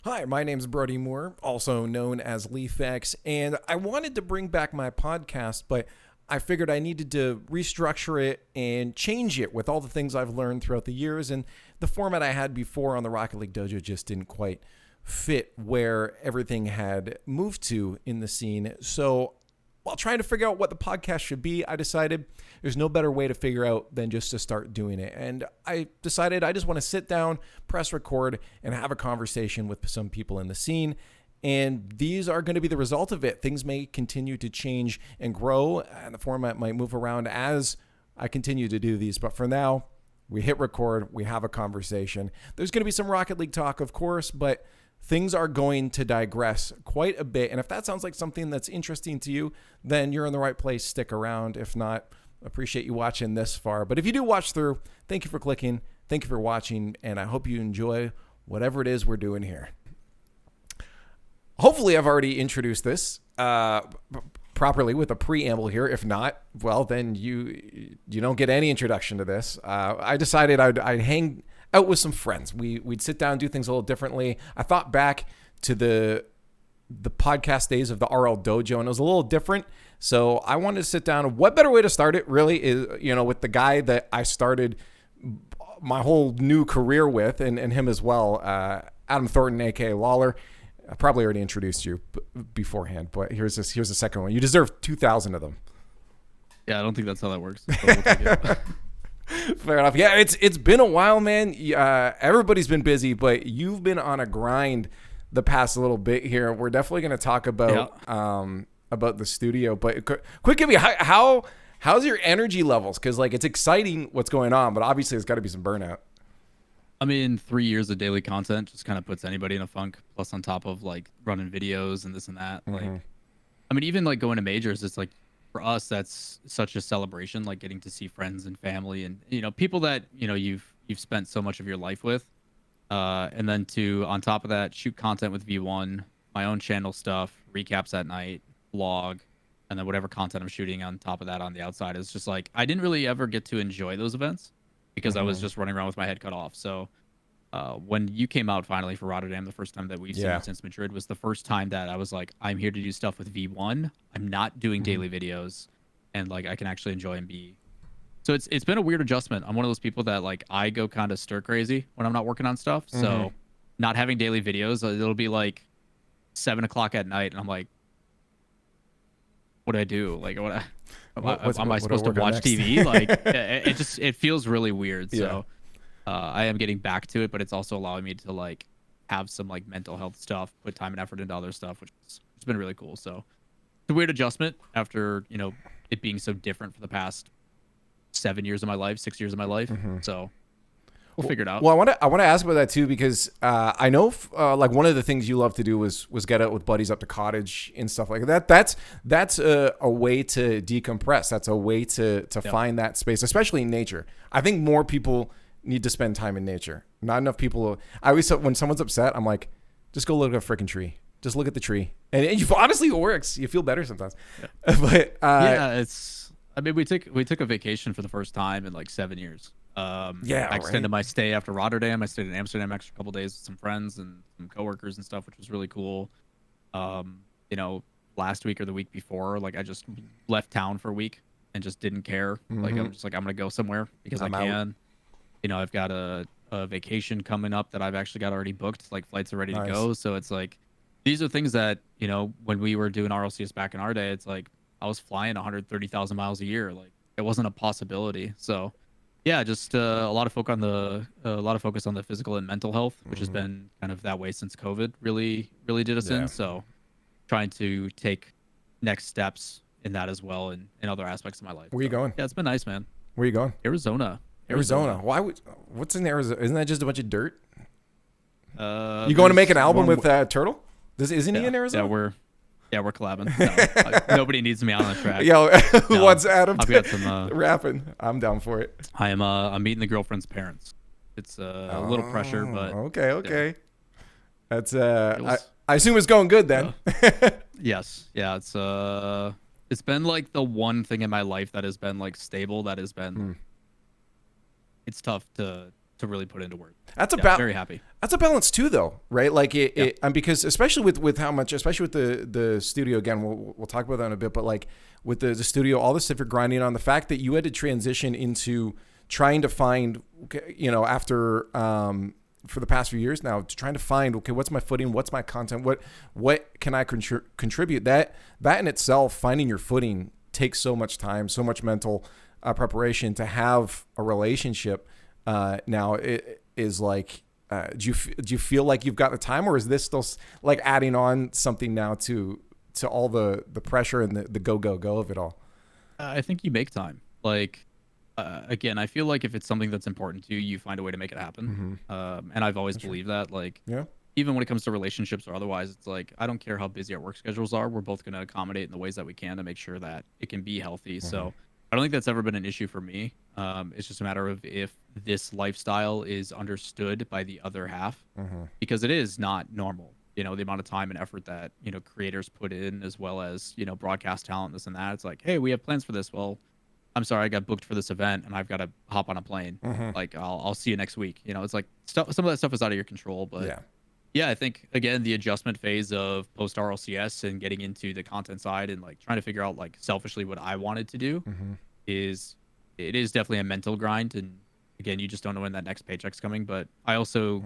Hi, my name's Brody Moore, also known as Liefx, and I wanted to bring back my podcast, but I figured I needed to restructure it and change it with all the things I've learned throughout the years, and the format I had before on the Rocket League Dojo just didn't quite fit where everything had moved to in the scene. So while trying to figure out what the podcast should be, I decided there's no better way to figure out than just to start doing it. And I decided I just want to sit down, press record, and have a conversation with some people in the scene. And these are going to be the result of it. Things may continue to change and grow, and the format might move around as I continue to do these. But for now, we hit record, we have a conversation. There's going to be some Rocket League talk, of course, but things are going to digress quite a bit. And if that sounds like something that's interesting to you, then you're in the right place. Stick around. If not, appreciate you watching this far. But if you do watch through, thank you for clicking. Thank you for watching. And I hope you enjoy whatever it is we're doing here. Hopefully I've already introduced this properly with a preamble here. If not, well, then you don't get any introduction to this. I decided I'd hang out with some friends. We'd sit down and do things a little differently. I thought back to the podcast days of the RL Dojo, and it was a little different. So I wanted to sit down. What better way to start it really is, with the guy that I started my whole new career with, and him as well, Adam Thornton, aka Lawler. I probably already introduced you beforehand, but here's the second one. You deserve 2,000 of them. Yeah, I don't think that's how that works. But we'll take it. Fair enough. Yeah, it's been a while, man. Everybody's been busy, but you've been on a grind the past little bit here. We're definitely going to talk about the studio, but quick, give me how's your energy levels? Because it's exciting what's going on, but obviously there's got to be some burnout. I mean, 3 years of daily content just kind of puts anybody in a funk. Plus, on top of running videos and this and that. Mm-hmm. Even going to majors, it's for us, that's such a celebration, getting to see friends and family and, people that, you've spent so much of your life with. And then on top of that, shoot content with V1, my own channel stuff, recaps at night, vlog, and then whatever content I'm shooting on top of that on the outside is just I didn't really ever get to enjoy those events because I was just running around with my head cut off. So when you came out finally for Rotterdam, the first time that we've seen since Madrid was the first time that I was I'm here to do stuff with V1. I'm not doing daily videos, and I can actually enjoy and be. So it's been a weird adjustment. I'm one of those people that I go kind of stir crazy when I'm not working on stuff. So not having daily videos, it'll be 7 o'clock at night, and I'm what do I do? Am I supposed to watch TV? It feels really weird. Yeah. So I am getting back to it, but it's also allowing me to have some mental health stuff, put time and effort into other stuff, which has been really cool. So it's a weird adjustment after it being so different for the past 7 years of my life, 6 years of my life. So we'll figure it out. Well, I want to ask about that too, because I know one of the things you love to do was get out with buddies up to cottage and stuff like that. That's a way to decompress. That's a way to find that space, especially in nature. I think more people need to spend time in nature. Not enough people. I always, when someone's upset, I'm just go look at a freaking tree. Just look at the tree, and honestly, it works. You feel better sometimes. Yeah. But it's. We took a vacation for the first time in 7 years. I extended my stay after Rotterdam. I stayed in Amsterdam extra couple days with some friends and some coworkers and stuff, which was really cool. Last week or the week before, I just left town for a week and just didn't care. I'm just I'm gonna go somewhere because I can. I've got a vacation coming up that I've actually got already booked. Flights are ready to go. So it's these are things that when we were doing RLCS back in our day, it's I was flying 130,000 miles a year. It wasn't a possibility. So yeah, just a lot of focus on the physical and mental health, which has been kind of that way since COVID really did us in. So trying to take next steps in that as well and in other aspects of my life. Where are you going? Yeah, it's been nice, man. Where are you going? Arizona. Why what's in Arizona? Isn't that just a bunch of dirt? You going to make an album with Turtle? Isn't he in Arizona? We're collabing. No, nobody needs me on the track. Yo, who wants Adam I've got some rapping? I'm down for it. I'm meeting the girlfriend's parents. It's a little pressure, but okay. That's I assume it's going good then. Yes. Yeah, it's been the one thing in my life that has been stable, that has been it's tough to to really put into work. That's very happy. That's a balance too, though, right? Like because especially with how much, especially with the studio. Again, we'll talk about that in a bit. But like with the studio, all the stuff you're grinding on, the fact that you had to transition into trying to find, after for the past few years now, to trying to find, okay, what's my footing, what's my content, what can I contribute? That in itself, finding your footing takes so much time, so much mental preparation. To have a relationship now, it is like, do you feel like you've got the time, or is this still like adding on something now to all the pressure and the go of it all? I think you make time. Like, again, I feel like if it's something that's important to you, you find a way to make it happen. And I've always believed that. Like, even when it comes to relationships or otherwise, it's like, I don't care how busy our work schedules are. We're both going to accommodate in the ways that we can to make sure that it can be healthy. So I don't think that's ever been an issue for me. It's just a matter of if this lifestyle is understood by the other half, because it is not normal. The amount of time and effort that, creators put in, as well as, broadcast talent, this and that. It's like, hey, we have plans for this. Well, I'm sorry, I got booked for this event and I've got to hop on a plane. Like, I'll see you next week. It's like some of that stuff is out of your control. But yeah, I think, again, the adjustment phase of post RLCS and getting into the content side and like trying to figure out like selfishly what I wanted to do is definitely a mental grind. And again, you just don't know when that next paycheck's coming. But I also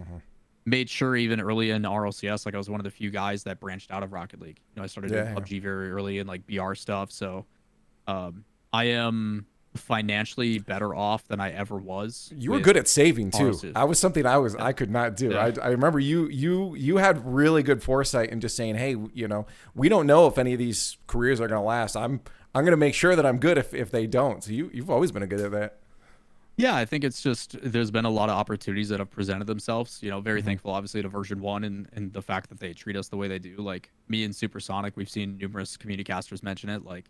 made sure even early in RLCS, like I was one of the few guys that branched out of Rocket League. I started doing PUBG very early and like BR stuff. So I am financially better off than I ever was. You were good at saving too. I was something I could not do. I remember you had really good foresight in just saying, hey, we don't know if any of these careers are going to last. I'm going to make sure that I'm good if they don't. So you've always been good at that. Yeah, I think it's just there's been a lot of opportunities that have presented themselves. Very thankful, obviously, to version 1 and the fact that they treat us the way they do. Like me and Supersonic, we've seen numerous community casters mention it. Like,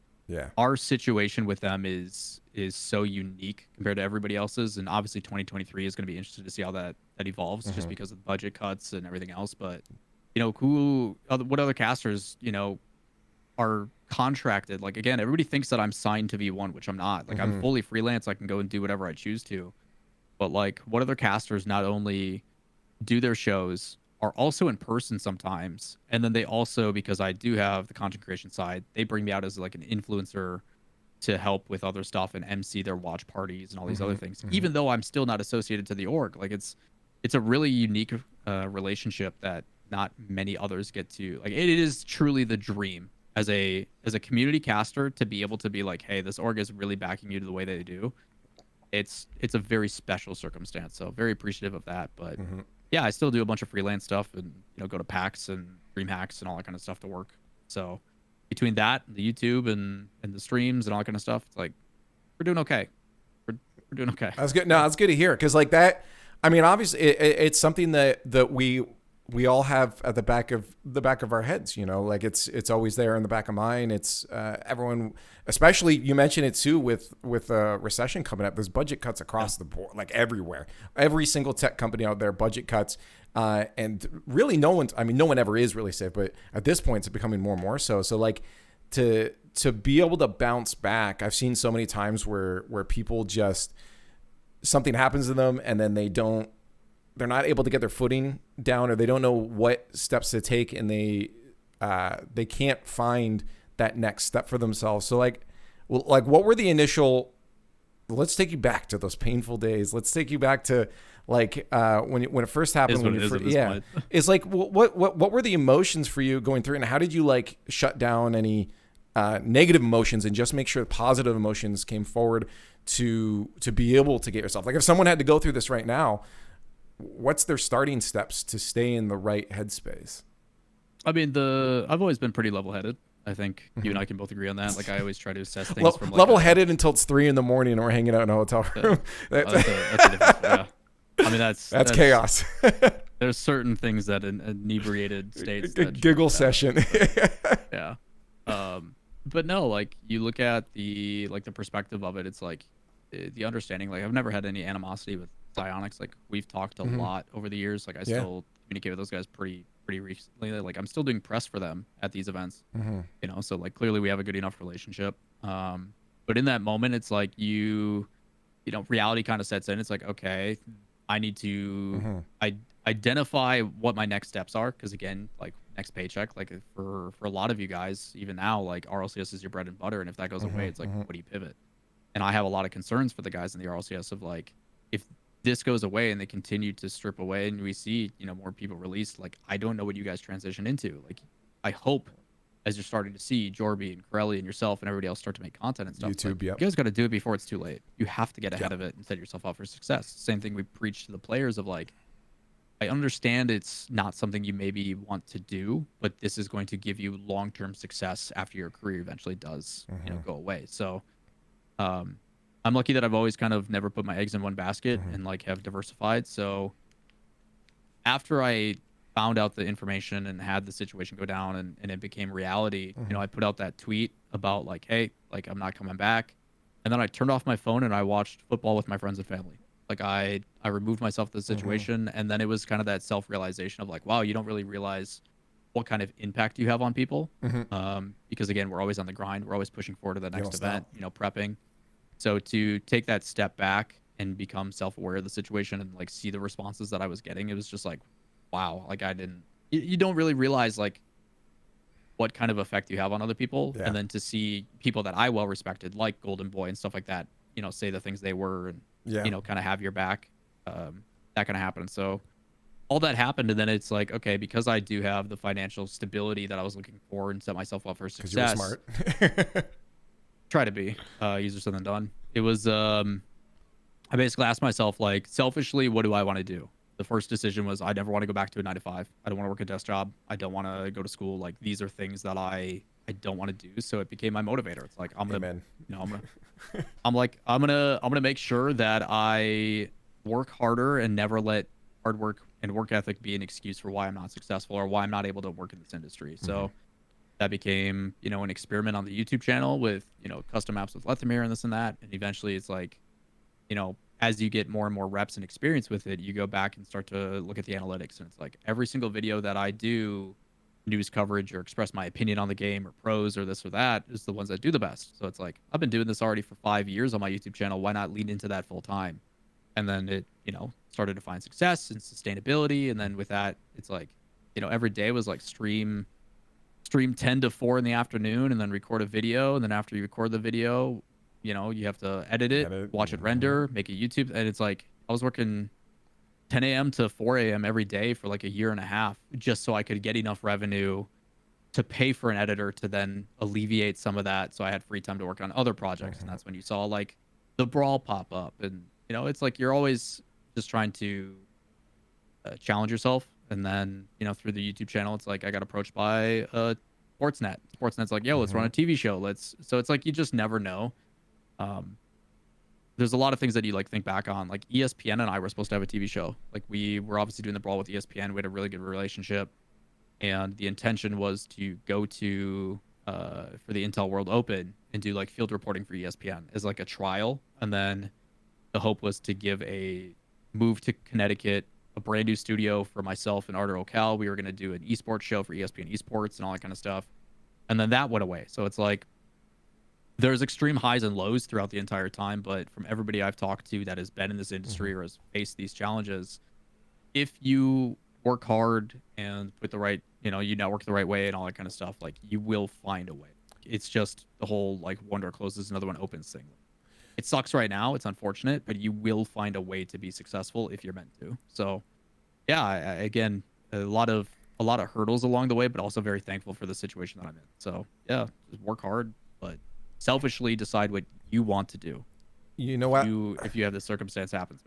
our situation with them is so unique compared to everybody else's, and obviously 2023 is going to be interesting to see how that evolves, just because of the budget cuts and everything else. But what other casters are contracted? Like, again, everybody thinks that I'm signed to V1, which I'm not. Like, I'm fully freelance. I can go and do whatever I choose to. But like, what other casters not only do their shows, are also in person sometimes, and then they also, because I do have the content creation side, they bring me out as like an influencer to help with other stuff and MC their watch parties and all these other things, even though I'm still not associated to the org. Like, it's a really unique relationship that not many others get to. Like, it is truly the dream as a community caster to be able to be like, hey, this org is really backing you to the way they do. It's a very special circumstance, so very appreciative of that. But yeah, I still do a bunch of freelance stuff and go to PAX and Dream Hacks and all that kind of stuff to work. So between that, the YouTube and the streams and all that kind of stuff, it's like we're doing okay. We're doing okay. That's good. No, that's good to hear, because like that, I mean, obviously it's something that we all have at the back of our heads. Like it's always there in the back of mine. It's everyone, especially you mentioned it too with a recession coming up. There's budget cuts across the board, like everywhere. Every single tech company out there, budget cuts, and really no one ever is really safe. But at this point, it's becoming more and more so. So like to be able to bounce back, I've seen so many times where people just, something happens to them and then they're not able to get their footing down, or they don't know what steps to take, and they can't find that next step for themselves. So like what were the initial, let's take you back to those painful days. Let's take you back to like when it first happened. It's like what were the emotions for you going through, and how did you like shut down any negative emotions and just make sure positive emotions came forward to be able to get yourself, like if someone had to go through this right now, what's their starting steps to stay in the right headspace? I mean, I've always been pretty level-headed. I think you and I can both agree on that. Like, I always try to assess things from like level-headed until it's 3 a.m. and we're hanging out in a hotel room. That's a different, yeah. I mean, that's chaos. There's certain things that in inebriated states. Giggle session. Yeah. But no, like you look at the perspective of it, it's like the understanding. Like, I've never had any animosity with Psyonix. Like, we've talked a lot over the years. Like, I still communicate with those guys pretty recently. Like, I'm still doing press for them at these events. So like clearly we have a good enough relationship. But in that moment, it's like reality kind of sets in. It's like, okay, I need to identify what my next steps are. Because again, like next paycheck, like for a lot of you guys, even now, like RLCS is your bread and butter. And if that goes away, it's like, what do you pivot? And I have a lot of concerns for the guys in the RLCS of like, if this goes away and they continue to strip away and we see, you know, more people released, like, I don't know what you guys transition into. Like, I hope as you're starting to see Jorby and Corelli and yourself and everybody else start to make content and stuff, YouTube, like, you guys got to do it before it's too late. You have to get ahead of it and set yourself up for success. Same thing we preach to the players of like, I understand it's not something you maybe want to do, but this is going to give you long-term success after your career eventually does, you know, go away. So, I'm lucky that I've always kind of never put my eggs in one basket and like have diversified. So after I found out the information and had the situation go down and it became reality, you know, I put out that tweet about like, hey, like I'm not coming back. And then I turned off my phone and I watched football with my friends and family. Like I removed myself from the situation. And then it was kind of that self-realization of like, wow, you don't really realize what kind of impact you have on people. Because again, we're always on the grind. We're always pushing forward to the next event, you know, prepping. So to take that step back and become self-aware of the situation and like see the responses that I was getting, it was just like, wow, like you don't really realize like what kind of effect you have on other people. And then to see people that I well respected, like Golden Boy and stuff like that, you know, say the things they were and, you know, kind of have your back, that kind of happened. So all that happened. And then it's like, okay, because I do have the financial stability that I was looking for and set myself up for success. Because you were smart. Try to be easier said than done. It was I basically asked myself like selfishly, what do I want to do? The first decision was I never want to go back to a 9 to 5. I don't want to work a desk job. I don't want to go to school. Like these are things that I don't want to do. So it became my motivator. It's like I'm gonna I'm gonna make sure that I work harder and never let hard work and work ethic be an excuse for why I'm not successful or why I'm not able to work in this industry. So that became, you know, an experiment on the YouTube channel with, you know, custom apps with Lethamir and this and that. And eventually it's like, you know, as you get more and more reps and experience with it, you go back and start to look at the analytics. And it's like every single video that I do, news coverage or express my opinion on the game or pros or this or that, is the ones that do the best. So it's like, I've been doing this already for 5 years on my YouTube channel. Why not lean into that full time? And then it, you know, started to find success and sustainability. And then with that, it's like, you know, every day was like stream 10 to 4 in the afternoon and then record a video. And then after you record the video, you know, you have to edit it, watch it render, make a YouTube. And it's like, I was working 10 a.m. to 4 a.m. every day for like a year and a half, just so I could get enough revenue to pay for an editor to then alleviate some of that. So I had free time to work on other projects. And that's when you saw like the Brawl pop up. And, you know, it's like, you're always just trying to challenge yourself. And then, you know, through the YouTube channel, it's like I got approached by Sportsnet. Sportsnet's like, yo, let's run a TV show. So it's like you just never know. There's a lot of things that you like think back on. Like ESPN and I were supposed to have a TV show. Like we were obviously doing the Brawl with ESPN. We had a really good relationship. And the intention was to go to for the Intel World Open and do like field reporting for ESPN as like a trial. And then the hope was to give a move to Connecticut, a brand new studio for myself and Arter Ocal. We were going to do an esports show for ESPN Esports and all that kind of stuff. And then that went away. So it's like there's extreme highs and lows throughout the entire time. But from everybody I've talked to that has been in this industry or has faced these challenges, if you work hard and put the right, you know, you network the right way and all that kind of stuff, like you will find a way. It's just the whole like one door closes, another one opens thing. It sucks right now. It's unfortunate, but you will find a way to be successful if you're meant to. So, yeah, again, a lot of hurdles along the way, but also very thankful for the situation that I'm in. So, yeah, just work hard, but selfishly decide what you want to do. You know what? If you have this circumstance happens.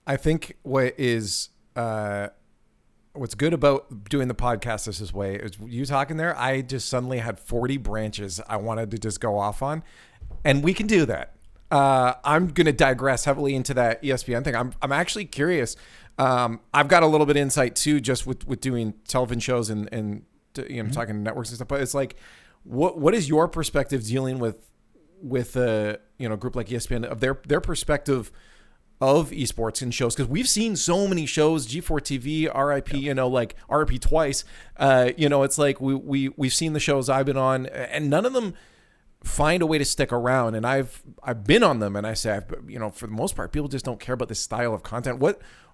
I think what is what's good about doing the podcast this way is you talking there. I just suddenly had 40 branches I wanted to just go off on, and we can do that. I'm going to digress heavily into that ESPN thing. I'm actually curious. I've got a little bit of insight too, just with doing television shows and you know, talking to networks and stuff, but it's like, what is your perspective dealing with a, you know, group like ESPN of their perspective of esports and shows? Cause we've seen so many shows, G4 TV, RIP, you know, like RIP twice, you know, it's like we've seen the shows I've been on and none of them find a way to stick around. And I've been on them and I say, you know, for the most part, people just don't care about this style of content.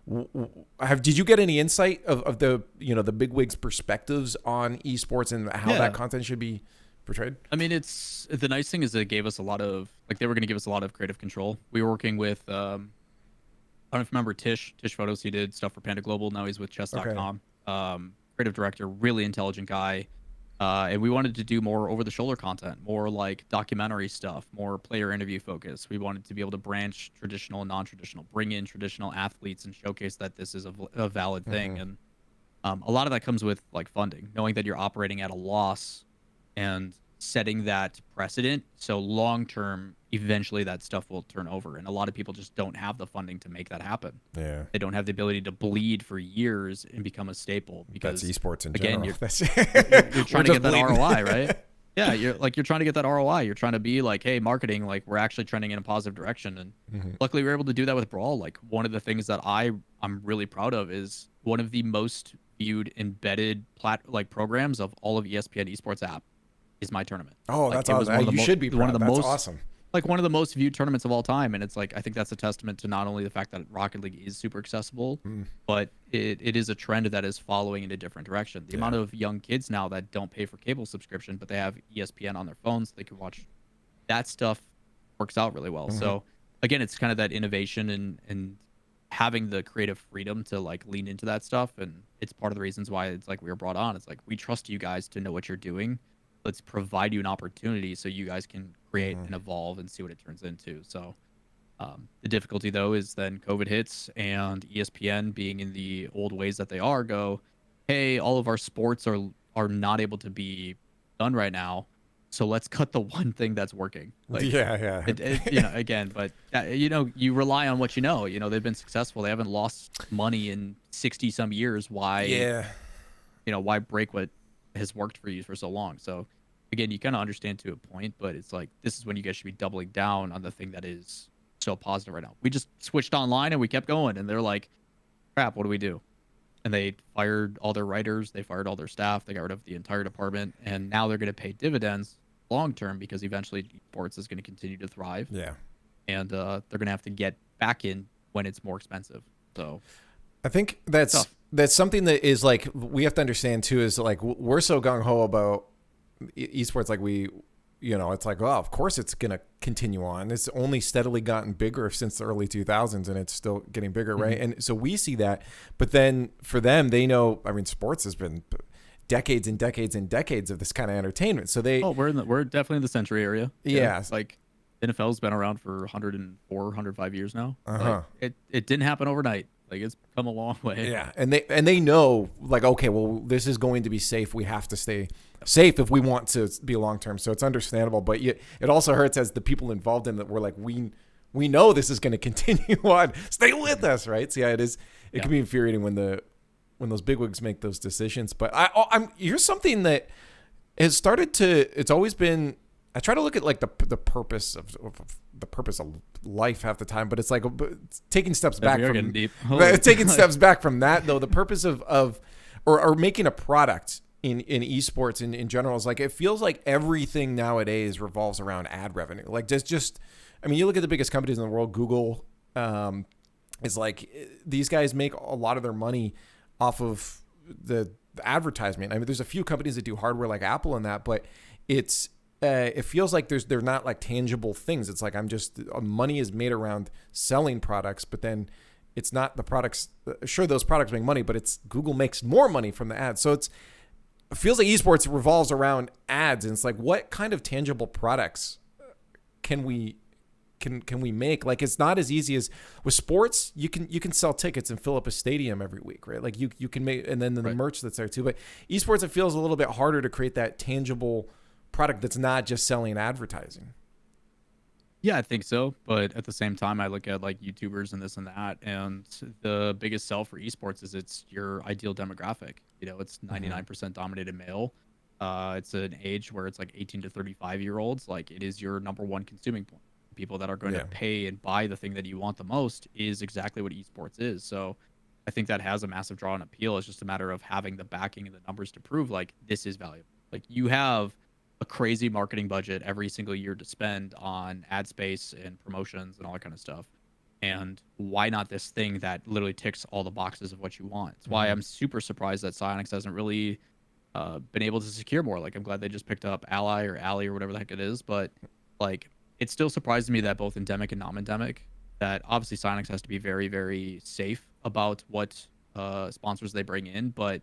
Did you get any insight of the the bigwigs' perspectives on esports and how that content should be portrayed? I mean, it's the nice thing is it gave us a lot of they were going to give us a lot of creative control. We were working with I don't know if you remember Tish Photos. He did stuff for Panda Global. Now he's with chess.com. Creative director, really intelligent guy. And we wanted to do more over-the-shoulder content, more like documentary stuff, more player interview focus. We wanted to be able to branch traditional and non-traditional, bring in traditional athletes and showcase that this is a valid thing. And a lot of that comes with like funding, knowing that you're operating at a loss and setting that precedent. So long term, eventually that stuff will turn over. And a lot of people just don't have the funding to make that happen. Yeah. They don't have the ability to bleed for years and become a staple because that's esports in again, general. You're trying to get that ROI, right? Yeah, you're trying to get that ROI. You're trying to be like, hey, marketing, like we're actually trending in a positive direction. And luckily we were able to do that with Brawl. Like one of the things that I'm really proud of is one of the most viewed embedded programs of all of ESPN esports app is my tournament. Oh, like, that's awesome. You should be proud. That's most, awesome. Like one of the most viewed tournaments of all time. And it's like, I think that's a testament to not only the fact that Rocket League is super accessible, but it is a trend that is following in a different direction. The amount of young kids now that don't pay for cable subscription, but they have ESPN on their phones, they can watch that stuff works out really well. So again, it's kind of that innovation and having the creative freedom to like lean into that stuff. And it's part of the reasons why it's like we were brought on. It's like, we trust you guys to know what you're doing. Let's provide you an opportunity so you guys can create and evolve and see what it turns into. So the difficulty though is then COVID hits and ESPN being in the old ways that they are go, hey, all of our sports are not able to be done right now. So let's cut the one thing that's working. Like, again, but you rely on what they've been successful. They haven't lost money in 60 some years. Why, why break what has worked for you for so long? So again, you kind of understand to a point, but it's like, this is when you guys should be doubling down on the thing that is so positive right now. We just switched online and we kept going and they're like, crap, what do we do? And they fired all their writers. They fired all their staff. They got rid of the entire department. And now they're going to pay dividends long term because eventually sports is going to continue to thrive. Yeah. And they're going to have to get back in when it's more expensive. So I think that's something that is like, we have to understand too, is like, we're so gung ho about esports. Like it's like, well, of course it's going to continue on. It's only steadily gotten bigger since the early 2000s and it's still getting bigger. Right. And so we see that, but then for them, they know, I mean, sports has been decades and decades and decades of this kind of entertainment. So we're definitely in the century area. Yeah. Like NFL's been around for 104, 105 years now. Like, it didn't happen overnight. Like it's come a long way. Yeah. And they know like, okay, well, this is going to be safe. We have to stay safe if we want to be long-term. So it's understandable, but it also hurts as the people involved in that. We're like, we know this is going to continue on. Stay with us. Right. So yeah, it is. It can be infuriating when those bigwigs make those decisions. But here's something that has started to. It's always been. I try to look at like the purpose of the purpose of life half the time, but it's like taking steps back from taking steps back from that though. The purpose of making a product in esports in general is like, it feels like everything nowadays revolves around ad revenue. Like just I mean, you look at the biggest companies in the world, Google, is like, these guys make a lot of their money off of the advertisement. I mean, there's a few companies that do hardware like Apple and that, but it feels like they're not like tangible things. It's like, money is made around selling products, but then it's not the products. Sure, those products make money, but it's Google makes more money from the ads. So it feels like esports revolves around ads. And it's like, what kind of tangible products can we make? Like, it's not as easy as with sports. You can sell tickets and fill up a stadium every week, right? Like you can make, and then the merch that's there too. But esports, it feels a little bit harder to create that tangible product that's not just selling advertising. Yeah, I think so. But at the same time, I look at like YouTubers and this and that, and the biggest sell for esports is it's your ideal demographic. It's 99% dominated male. It's an age where it's like 18 to 35-year-olds. Like, it is your number one consuming point. People that are going to pay and buy the thing that you want the most is exactly what esports is. So I think that has a massive draw and appeal. It's just a matter of having the backing and the numbers to prove like this is valuable. Like, you have a crazy marketing budget every single year to spend on ad space and promotions and all that kind of stuff. And why not this thing that literally ticks all the boxes of what you want? It's why I'm super surprised that Psyonix hasn't really been able to secure more. Like, I'm glad they just picked up Ally or Ally or whatever the heck it is. But like, it still surprises me that both endemic and non-endemic, that obviously Psyonix has to be very, very safe about what sponsors they bring in. But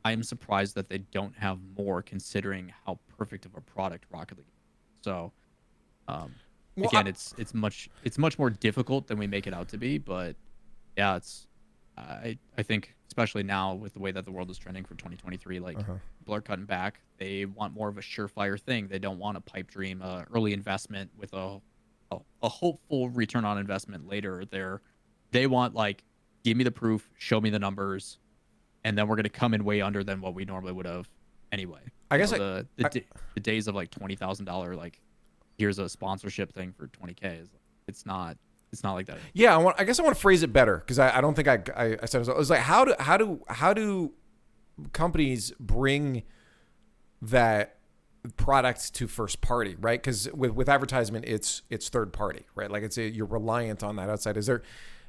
I am surprised that they don't have more, considering how perfect of a product Rocket League is. So, Well, again, it's much more difficult than we make it out to be. But yeah, I think, especially now with the way that the world is trending for 2023, like people are cutting back. They want more of a surefire thing. They don't want a pipe dream, early investment with a hopeful return on investment later. They want, like, give me the proof, show me the numbers, and then we're going to come in way under than what we normally would have anyway. I guess the days of like $20,000, like, here's a sponsorship thing for 20K is, it's not like that. Yeah, I guess I want to phrase it better, because I don't think I said it. It was like, how do companies bring that product to first party, right? Because with advertisement, it's third party, right? Like, you're reliant on that outside.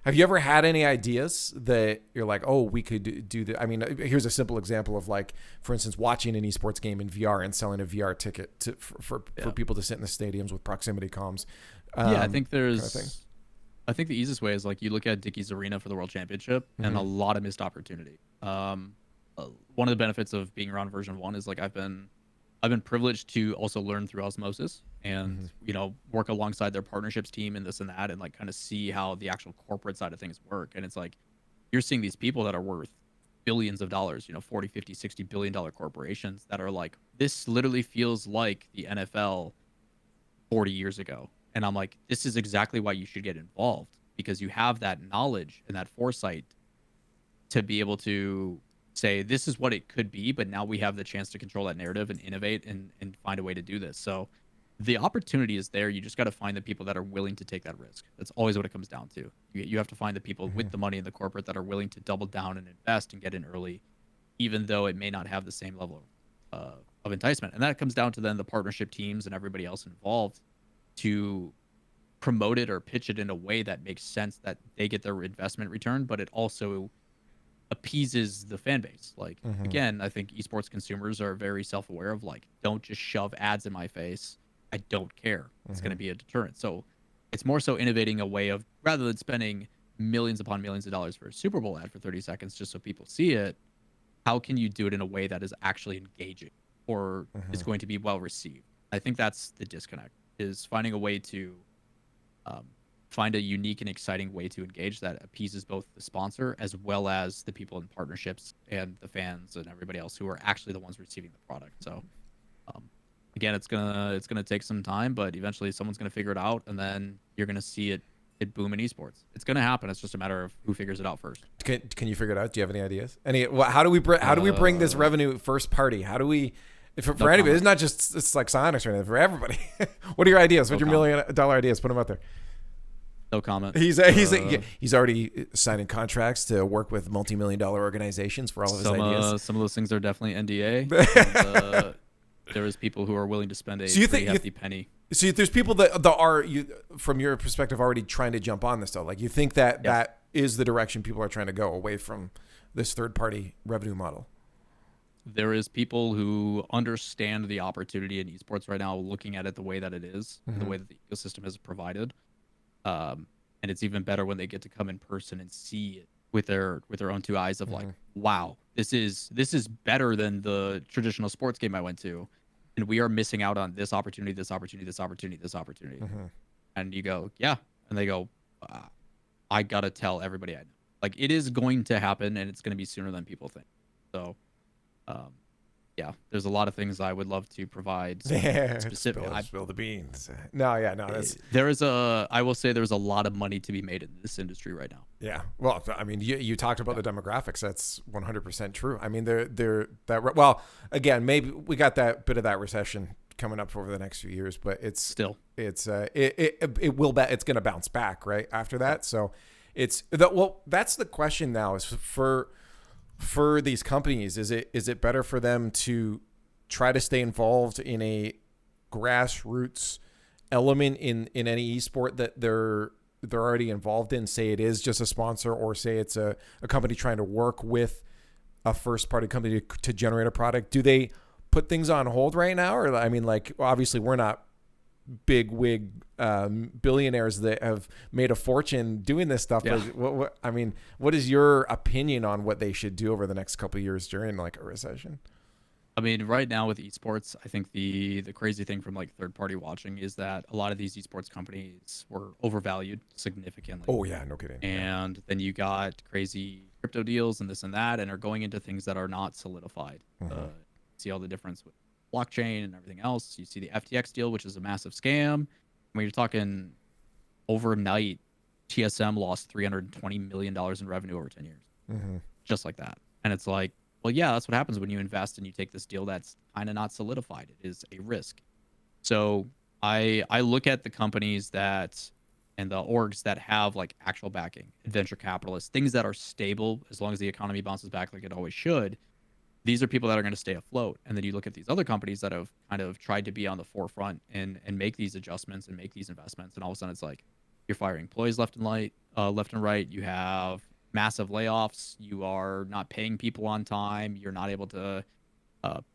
Have you ever had any ideas that you're like, oh, we could do that? I mean, here's a simple example of, like, for instance, watching an esports game in VR and selling a VR ticket for people to sit in the stadiums with proximity comms. I think I think the easiest way is, like, you look at Dickey's Arena for the World Championship, and a lot of missed opportunity. One of the benefits of being around version 1 is, like, I've been privileged to also learn through osmosis and work alongside their partnerships team and this and that, and, like, kind of see how the actual corporate side of things work. And it's like, you're seeing these people that are worth billions of dollars, 40, 50, 60 billion dollar corporations that are like, this literally feels like the NFL 40 years ago. And I'm like, this is exactly why you should get involved, because you have that knowledge and that foresight to be able to say, this is what it could be, but now we have the chance to control that narrative and innovate and find a way to do this. So the opportunity is there. You just got to find the people that are willing to take that risk. That's always what it comes down to. You have to find the people with the money in the corporate that are willing to double down and invest and get in early, even though it may not have the same level of enticement. And that comes down to then the partnership teams and everybody else involved to promote it or pitch it in a way that makes sense, that they get their investment return, but it also appeases the fan base. Like, again, I think esports consumers are very self-aware of, like, don't just shove ads in my face. I don't care. It's going to be a deterrent. So it's more so innovating a way of, rather than spending millions upon millions of dollars for a Super Bowl ad for 30 seconds just so people see it, how can you do it in a way that is actually engaging or is going to be well received? I think that's the disconnect, is finding a way to find a unique and exciting way to engage that appeases both the sponsor as well as the people in partnerships and the fans and everybody else who are actually the ones receiving the product. So again, it's gonna take some time, but eventually someone's gonna figure it out, and then you're gonna see it boom in esports. It's gonna happen. It's just a matter of who figures it out first. Can you figure it out? Do you have any ideas? How do we bring this revenue first party? How do we? For anybody, it's not just, it's like Psyonix or anything, for everybody. What are your ideas? What's your $1 million ideas? Put them out there. No comment. He's already signing contracts to work with multi-million-dollar organizations for all of his ideas. Some of those things are definitely NDA. And, there is people who are willing to spend a pretty hefty penny. So there's people that are, from your perspective, already trying to jump on this stuff. Like, you think that that is the direction people are trying to go, away from this third-party revenue model? There is people who understand the opportunity in esports right now, looking at it the way that it is, the way that the ecosystem is provided. And it's even better when they get to come in person and see it with their own two eyes of like, wow, this is better than the traditional sports game I went to, and we are missing out on this opportunity, this opportunity, this opportunity, this opportunity. And you go, yeah, and they go, I gotta tell everybody I know. Like, it is going to happen, and it's going to be sooner than people think. So, yeah, there's a lot of things I would love to provide. Specific. Spill the beans. No. I will say there's a lot of money to be made in this industry right now. Yeah. Well, I mean, you talked about the demographics. That's 100% true. I mean, again, maybe we got that bit of that recession coming up over the next few years, but it's going to bounce back right after that. So that's the question now, is for these companies, is it better for them to try to stay involved in a grassroots element in any esport that they're already involved in, say it is just a sponsor, or say it's a company trying to work with a first party company to generate a product, do they put things on hold right now? Or I mean, like, obviously we're not big wig billionaires that have made a fortune doing this stuff. Yeah. But I mean, what is your opinion on what they should do over the next couple of years during like a recession? I mean, right now with esports, I think the crazy thing from like third party watching is that a lot of these esports companies were overvalued significantly. Oh yeah, no kidding. And then you got crazy crypto deals and this and that, and are going into things that are not solidified. See all the difference with blockchain and everything else. You see the FTX deal, which is a massive scam. When you're talking overnight, TSM lost $320 million in revenue over 10 years, just like that. And it's like, well, yeah, that's what happens when you invest and you take this deal that's kind of not solidified. It is a risk. So I look at the companies that and the orgs that have like actual backing, venture capitalists, things that are stable as long as the economy bounces back like it always should. These are people that are going to stay afloat. And then you look at these other companies that have kind of tried to be on the forefront and make these adjustments and make these investments. And all of a sudden it's like you're firing employees left and right. You have massive layoffs. You are not paying people on time. You're not able to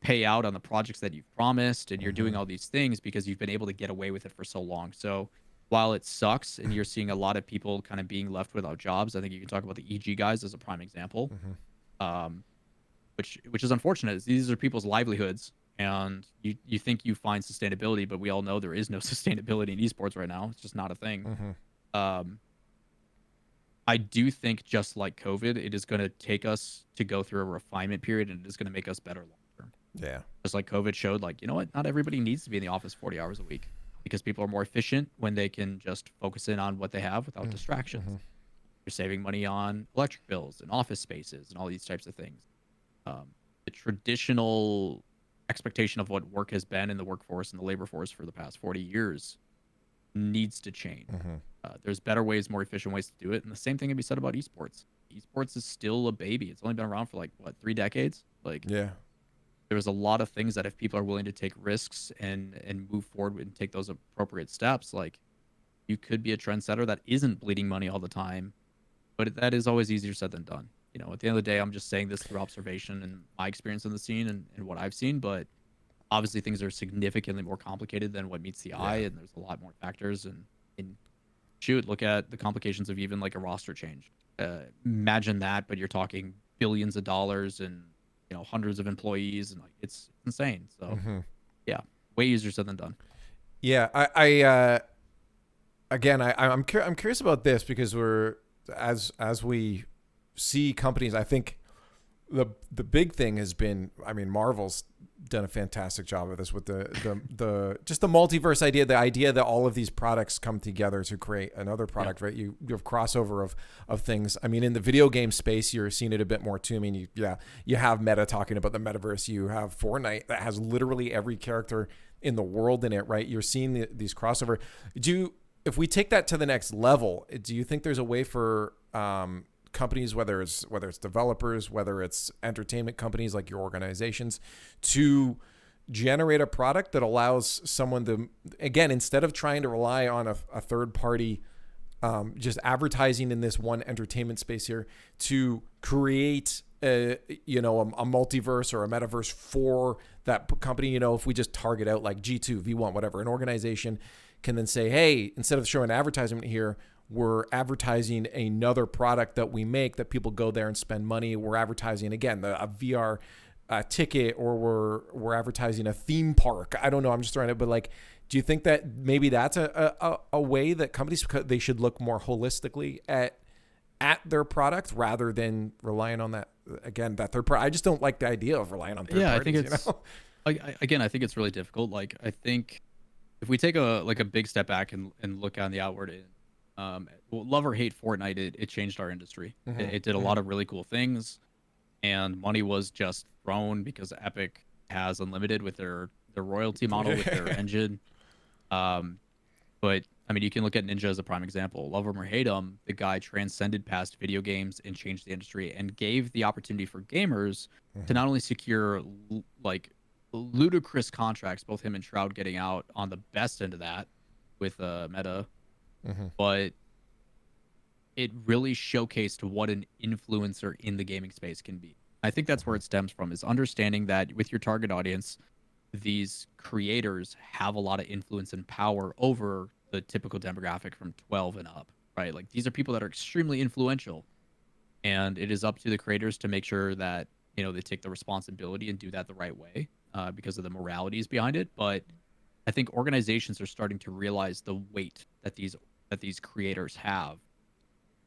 pay out on the projects that you've promised. And you're doing all these things because you've been able to get away with it for so long. So while it sucks and you're seeing a lot of people kind of being left without jobs, I think you can talk about the EG guys as a prime example. Which is unfortunate. These are people's livelihoods, and you think you find sustainability, but we all know there is no sustainability in esports right now. It's just not a thing. I do think, just like COVID, it is going to take us to go through a refinement period, and it is going to make us better long term. Yeah. Just like COVID showed, like, you know what? Not everybody needs to be in the office 40 hours a week, because people are more efficient when they can just focus in on what they have without distractions. You're saving money on electric bills and office spaces and all these types of things. The traditional expectation of what work has been in the workforce and the labor force for the past 40 years needs to change. There's better ways, more efficient ways to do it. And the same thing can be said about esports. Esports is still a baby. It's only been around for like, what, 3 decades? Like, yeah, there's a lot of things that if people are willing to take risks and move forward and take those appropriate steps, like, you could be a trendsetter that isn't bleeding money all the time, but that is always easier said than done. You know, at the end of the day, I'm just saying this through observation and my experience in the scene and what I've seen. But obviously, things are significantly more complicated than what meets the eye, and there's a lot more factors. And shoot, look at the complications of even like a roster change. Imagine that, but you're talking billions of dollars and, you know, hundreds of employees, and like it's insane. So yeah, way easier said than done. Yeah, I'm curious about this, because we're as we see companies, I think the big thing has been, I mean, Marvel's done a fantastic job of this with the just the multiverse idea, the idea that all of these products come together to create another product, right? You have crossover of things. I mean, in the video game space, you're seeing it a bit more too. I mean, you have Meta talking about the metaverse. You have Fortnite that has literally every character in the world in it, right? You're seeing these crossover. If we take that to the next level, do you think there's a way for companies, whether it's developers, whether it's entertainment companies like your organizations, to generate a product that allows someone to, again, instead of trying to rely on a third party, just advertising in this one entertainment space here, to create a multiverse or a metaverse for that company? You know, if we just target out like G2, V1, whatever, an organization can then say, hey, instead of showing advertisement here, we're advertising another product that we make that people go there and spend money. We're advertising, again, a VR ticket, or we're advertising a theme park. I don't know. I'm just throwing it. But like, do you think that maybe that's a way that companies, they should look more holistically at their product rather than relying on that, again, that third party? I just don't like the idea of relying on third parties. I think it's, I think it's really difficult. Like, I think if we take a big step back and look on the outward end, love or hate Fortnite, it changed our industry. It did a lot of really cool things, and money was just thrown because Epic has unlimited with their royalty model with their engine. But I mean, you can look at Ninja as a prime example. Love him or hate him, the guy transcended past video games and changed the industry and gave the opportunity for gamers to not only secure like ludicrous contracts, both him and Shroud getting out on the best end of that with Meta, but it really showcased what an influencer in the gaming space can be. I think that's where it stems from, is understanding that with your target audience, these creators have a lot of influence and power over the typical demographic from 12 and up, right? Like these are people that are extremely influential, and it is up to the creators to make sure that, you know, they take the responsibility and do that the right way, because of the moralities behind it. But I think organizations are starting to realize the weight that these creators have,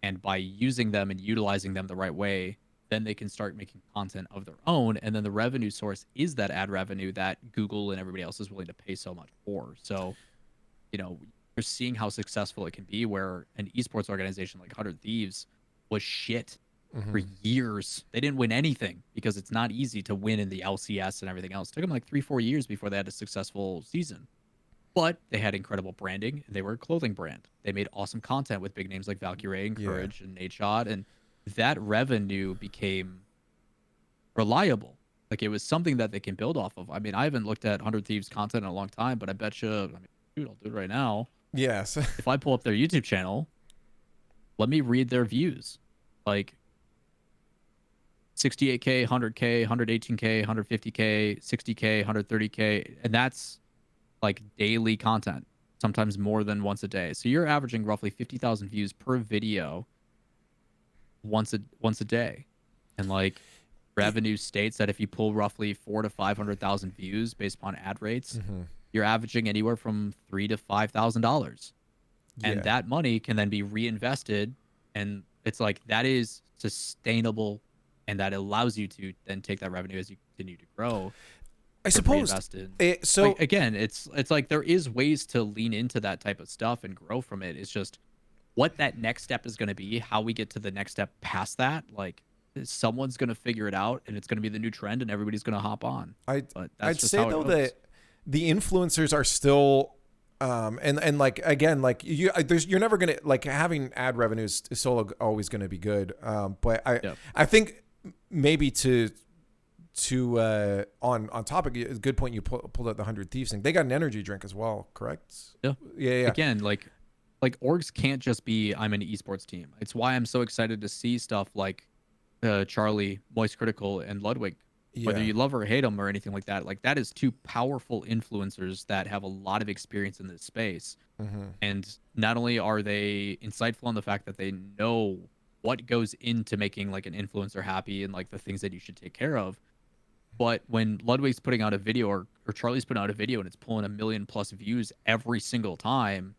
and by using them and utilizing them the right way, then they can start making content of their own, and then the revenue source is that ad revenue that Google and everybody else is willing to pay so much for. So, you know, you're seeing how successful it can be, where an esports organization like 100 Thieves was shit for years. They didn't win anything because it's not easy to win in the LCS and everything else. It took them like 3-4 years before they had a successful season. But they had incredible branding. They were a clothing brand. They made awesome content with big names like Valkyrie and Courage and Nadeshot, and that revenue became reliable. Like it was something that they can build off of. I mean, I haven't looked at 100 Thieves content in a long time, but I bet you, I mean, dude, I'll do it right now. Yes. If I pull up their YouTube channel, let me read their views. Like 68K, 100K, 118K, 150K, 60K, 130K, and that's like daily content, sometimes more than once a day. So you're averaging roughly 50,000 views per video once a day. And like revenue states that if you pull roughly 400,000 to 500,000 views based upon ad rates, you're averaging anywhere from $3,000 to $5,000. And that money can then be reinvested, and it's like that is sustainable, and that allows you to then take that revenue as you continue to grow. I suppose so like, again, it's like there is ways to lean into that type of stuff and grow from it. It's just what that next step is going to be, how we get to the next step past that. Like someone's going to figure it out, and it's going to be the new trend, and everybody's going to hop on. I'd say though that the influencers are still and like again, like you're never gonna, like, having ad revenues is still always going to be good, but I think maybe on topic, a good point, you pulled out the 100 Thieves thing. They got an energy drink as well, correct? Yeah. Yeah. Again, like orgs can't just be, I'm an esports team. It's why I'm so excited to see stuff like Charlie, Moist Critical, and Ludwig. Whether you love or hate them or anything like that is two powerful influencers that have a lot of experience in this space. And not only are they insightful on the fact that they know what goes into making like an influencer happy and like the things that you should take care of, but when Ludwig's putting out a video or Charlie's putting out a video and it's pulling 1 million+ views every single time,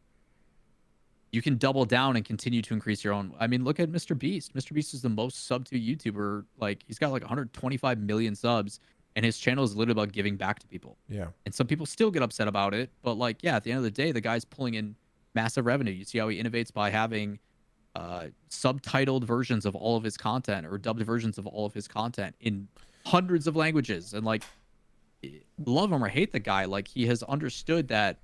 you can double down and continue to increase your own. I mean, look at Mr. Beast. Mr. Beast is the most subbed to YouTuber. Like he's got like 125 million subs, and his channel is literally about giving back to people. Yeah. And some people still get upset about it, but like, yeah, at the end of the day, the guy's pulling in massive revenue. You see how he innovates by having subtitled versions of all of his content, or dubbed versions of all of his content in hundreds of languages. And like, love him or hate the guy, like he has understood that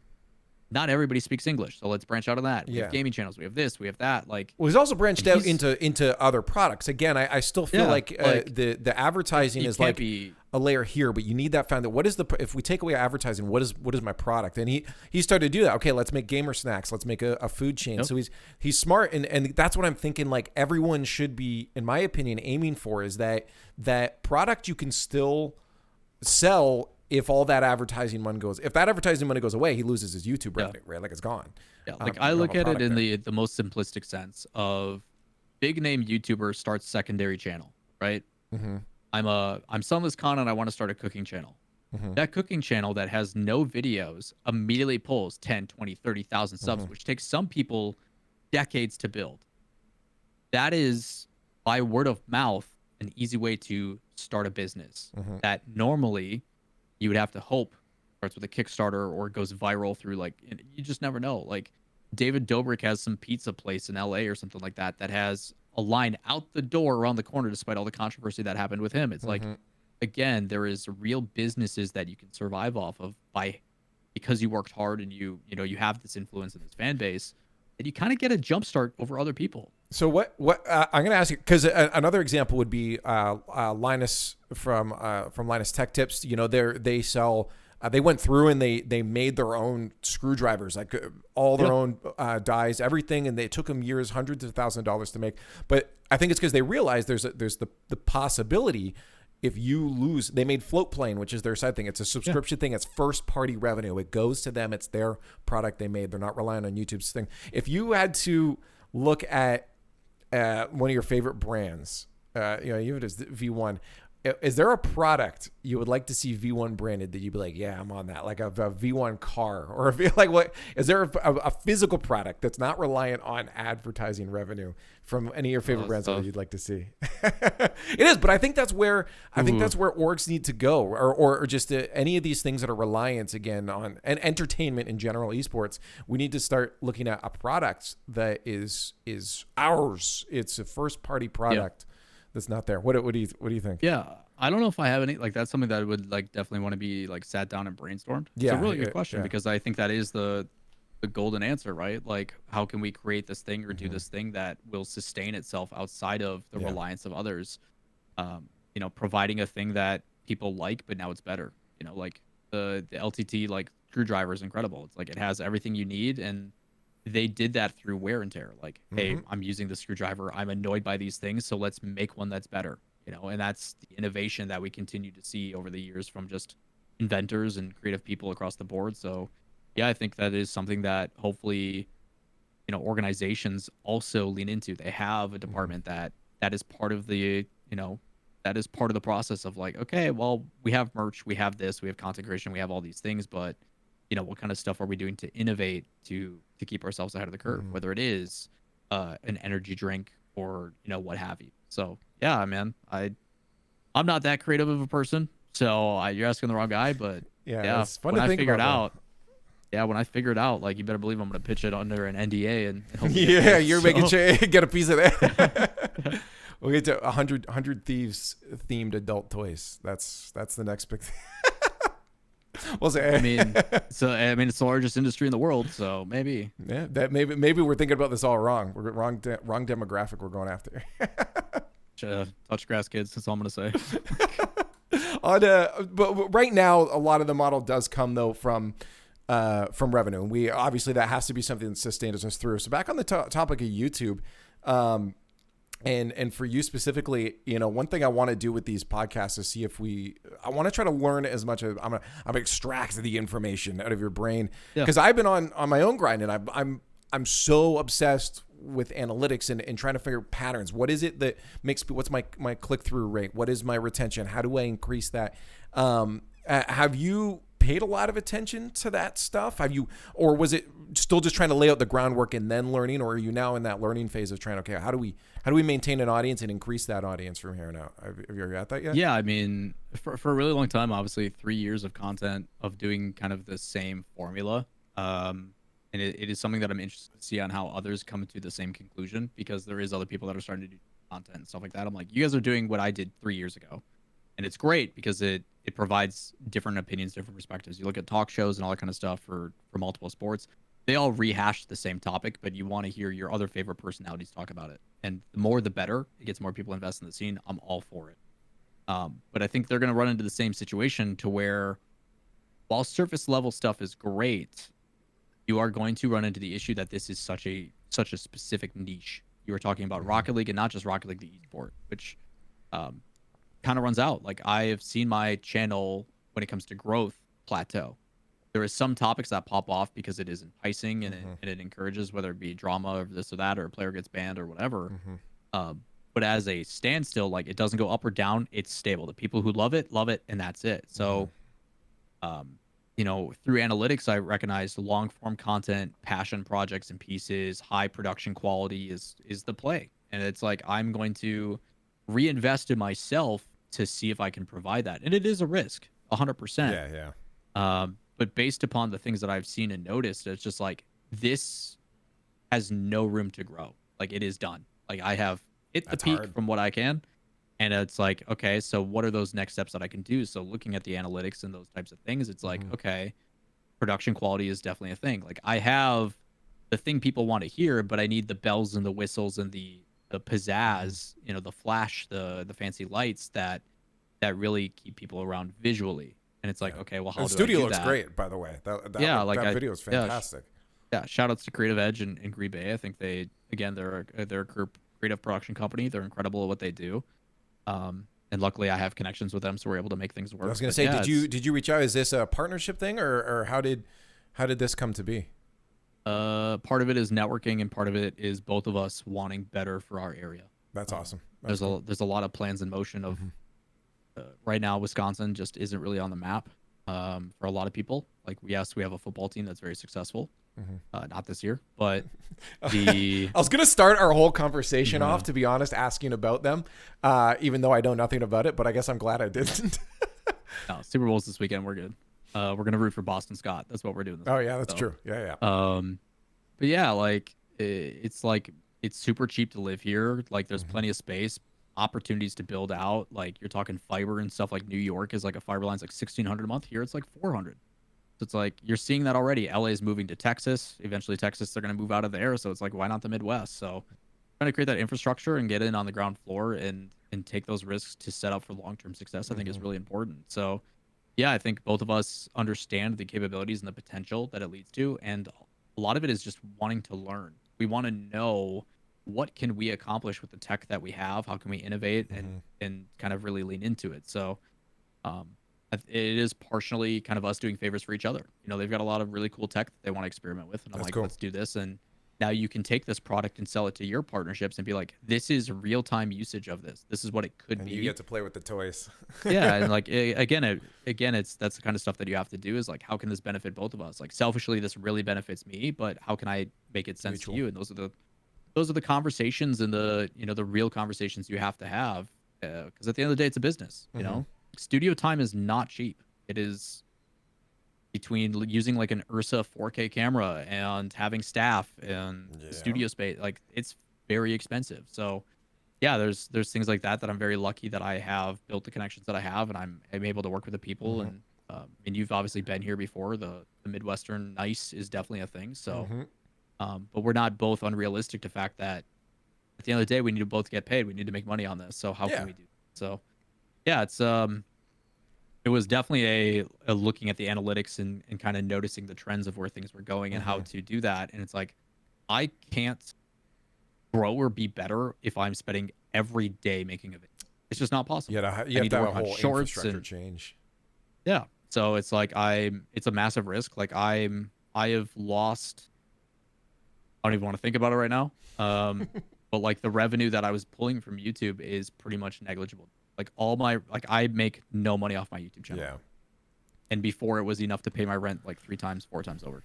not everybody speaks English, so let's branch out of that. We have gaming channels, we have this, we have that. Like, well, he's also branched out into other products. Again, I still feel like the advertising is like a layer here, but you need that found. What is if we take away advertising, what is my product? And he started to do that. Okay, let's make gamer snacks. Let's make a food chain. So he's smart, and that's what I'm thinking. Like everyone should be, in my opinion, aiming for is that product you can still sell. If all that advertising money goes, away, he loses his YouTube revenue, right? Like it's gone. Yeah, like I look at it in the most simplistic sense of big name YouTuber starts secondary channel, right? I'm selling this content. I want to start a cooking channel. That cooking channel that has no videos immediately pulls 10, 20, 30,000 subs, which takes some people decades to build. That is, by word of mouth, an easy way to start a business that normally you would have to hope starts with a Kickstarter or goes viral through, like, you just never know. Like David Dobrik has some pizza place in LA or something like that has a line out the door around the corner, despite all the controversy that happened with him. It's like, again, there is real businesses that you can survive off of because you worked hard and you have this influence in this fan base, and you kind of get a jump start over other people. So what I'm going to ask you, because another example would be Linus from Linus Tech Tips. They sell They went through and they made their own screwdrivers, like all their own dies, everything, and it took them years, hundreds of thousands of dollars to make. But I think it's because they realized there's the possibility if you lose. They made Float Plane, which is their side thing. It's a subscription thing. It's first party revenue. It goes to them. It's their product they made. They're not relying on YouTube's thing. If you had to look at one of your favorite brands, even if it's V1. Is there a product you would like to see V1 branded that you'd be like, yeah, I'm on that, like a V1 car, or like what? Is there a physical product that's not reliant on advertising revenue from any of your favorite brands that you'd like to see? It is, but I think that's where orgs need to go, or just any of these things that are reliant again on and entertainment in general, esports. We need to start looking at a product that is ours. It's a first party product. Yeah. That's not there. What do you think? Yeah, I don't know if I have any, like, that's something that would like definitely want to be like sat down and brainstormed. Yeah, it's a really good question because I think that is the golden answer, right? Like, how can we create this thing or do this thing that will sustain itself outside of the reliance of others? Providing a thing that people like, but now it's better. Like the LTT like screwdriver is incredible. It's like it has everything you need, and they did that through wear and tear. Like, hey, I'm using the screwdriver. I'm annoyed by these things, so let's make one that's better. And that's the innovation that we continue to see over the years from just inventors and creative people across the board. So, yeah, I think that is something that hopefully, organizations also lean into. They have a department that is part of the, that is part of the process of like, okay, well, we have merch, we have this, we have content creation, we have all these things, but what kind of stuff are we doing to innovate to keep ourselves ahead of the curve, whether it is an energy drink or, what have you. So, yeah, man, I'm not that creative of a person. So you're asking the wrong guy, but yeah, it's fun to think about. When I figure it out, like, you better believe I'm going to pitch it under an NDA and you're making sure you get a piece of that. We'll get to 100 Thieves themed adult toys. That's the next big thing. We'll say. It's the largest industry in the world, so maybe. Yeah, that maybe we're thinking about this all wrong. We're wrong demographic we're going after. Touch grass, kids. That's all I'm gonna say. But right now, a lot of the model does come though from revenue. We obviously that has to be something that sustains us through. So back on the topic of YouTube. And for you specifically, one thing I want to do with these podcasts is see if I want to try to learn as much as I'm gonna extract the information out of your brain, because I've been on my own grind, and I'm so obsessed with analytics and trying to figure patterns. What is it that what's my click-through rate? What is my retention? How do I increase that? Have you paid a lot of attention to that stuff? Or was it still just trying to lay out the groundwork and then learning, or are you now in that learning phase of trying, okay, how do we maintain an audience and increase that audience from here now? Have you ever got that yet? Yeah, for a really long time, obviously 3 years of content of doing kind of the same formula. And it is something that I'm interested to see on how others come to the same conclusion, because there is other people that are starting to do content and stuff like that. I'm like, you guys are doing what I did 3 years ago. And it's great because it provides different opinions, different perspectives. You look at talk shows and all that kind of stuff for multiple sports. They all rehash the same topic, but you want to hear your other favorite personalities talk about it. And the more, the better. It gets more people invested in the scene. I'm all for it. But I think they're going to run into the same situation to where, while surface level stuff is great, you are going to run into the issue that this is such a specific niche. You were talking about Rocket League, and not just Rocket League, the esport, which kind of runs out. Like, I have seen my channel, when it comes to growth, plateau. There is some topics that pop off because it is enticing and it encourages, whether it be drama or this or that, or a player gets banned or whatever. But as a standstill, like, it doesn't go up or down. It's stable. The people who love it, and that's it. So, through analytics, I recognize long form content, passion projects and pieces, high production quality is the play. And it's like, I'm going to reinvest in myself to see if I can provide that. And it is a risk, 100%. Yeah. But based upon the things that I've seen and noticed, it's just like, this has no room to grow. Like, it is done. Like, I have hit the peak from what I can. And it's like, okay, so what are those next steps that I can do? So looking at the analytics and those types of things, it's like, okay, production quality is definitely a thing. Like, I have the thing people want to hear, but I need the bells and the whistles and the pizzazz, the flash, the fancy lights that really keep people around visually. And it's like, okay, well, how The do I studio do looks that? great, by the way. That video is yeah, fantastic. yeah, shout outs to Creative Edge and Green Bay. I think they're a creative production company. They're incredible at what they do. And luckily I have connections with them, so we're able to make things work. I was going to But say, yeah, did you reach out? Is this a partnership thing, or how did this come to be? part of it is networking, and part of it is both of us wanting better for our area. That's awesome. There's a lot of plans in motion of right now. Wisconsin just isn't really on the map for a lot of people. Like we have a football team that's very successful. Not this year, but I was going to start our whole conversation off, to be honest, asking about them, even though I know nothing about it, but I guess I'm glad I didn't. No, Super Bowl's this weekend. We're good. We're going to root for Boston Scott. That's what we're doing. Oh yeah, that's true. Yeah. But yeah, like it's super cheap to live here. Like there's plenty of space, opportunities to build out. Like you're talking fiber and stuff. Like New York is like a fiber line's like $1,600 a month. Here it's like $400. So it's like you're seeing that already. LA is moving to Texas. Eventually Texas, they're going to move out of there. So it's like, why not the Midwest? So trying to create that infrastructure and get in on the ground floor and take those risks to set up for long-term success, I think is really important. So yeah, I think both of us understand the capabilities and the potential that it leads to. And a lot of it is just wanting to learn. We want to know what can we accomplish with the tech that we have? How can we innovate and kind of really lean into it? So it is partially kind of us doing favors for each other. You know, they've got a lot of really cool tech that they want to experiment with. And I'm like, let's do this. And now you can take this product and sell it to your partnerships and be like, this is real-time usage of this. This is what it could be. You get to play with the toys. Yeah. And like, again, that's the kind of stuff that you have to do is like, how can this benefit both of us? Like selfishly, this really benefits me, but how can I make it sense to you? And those are the conversations and the real conversations you have to have. Because at the end of the day, it's a business, you know? Studio time is not cheap. It is between using like an Ursa 4K camera and having staff and studio space. Like it's very expensive. So yeah, there's things like that I'm very lucky that I have built the connections that I have, and I'm able to work with the people. And you've obviously been here before. The Midwestern nice is definitely a thing. So, but we're not both unrealistic to the fact that at the end of the day, we need to both get paid. We need to make money on this. So how can we do? So yeah, it was definitely a looking at the analytics and kind of noticing the trends of where things were going and how to do that. And it's like, I can't grow or be better if I'm spending every day making a video. It's just not possible. You have to have a whole infrastructure change. Yeah. So it's like it's a massive risk. Like I have lost, I don't even want to think about it right now. But like the revenue that I was pulling from YouTube is pretty much negligible. Like I make no money off my YouTube channel. Yeah. And before it was enough to pay my rent like 3 times, 4 times over.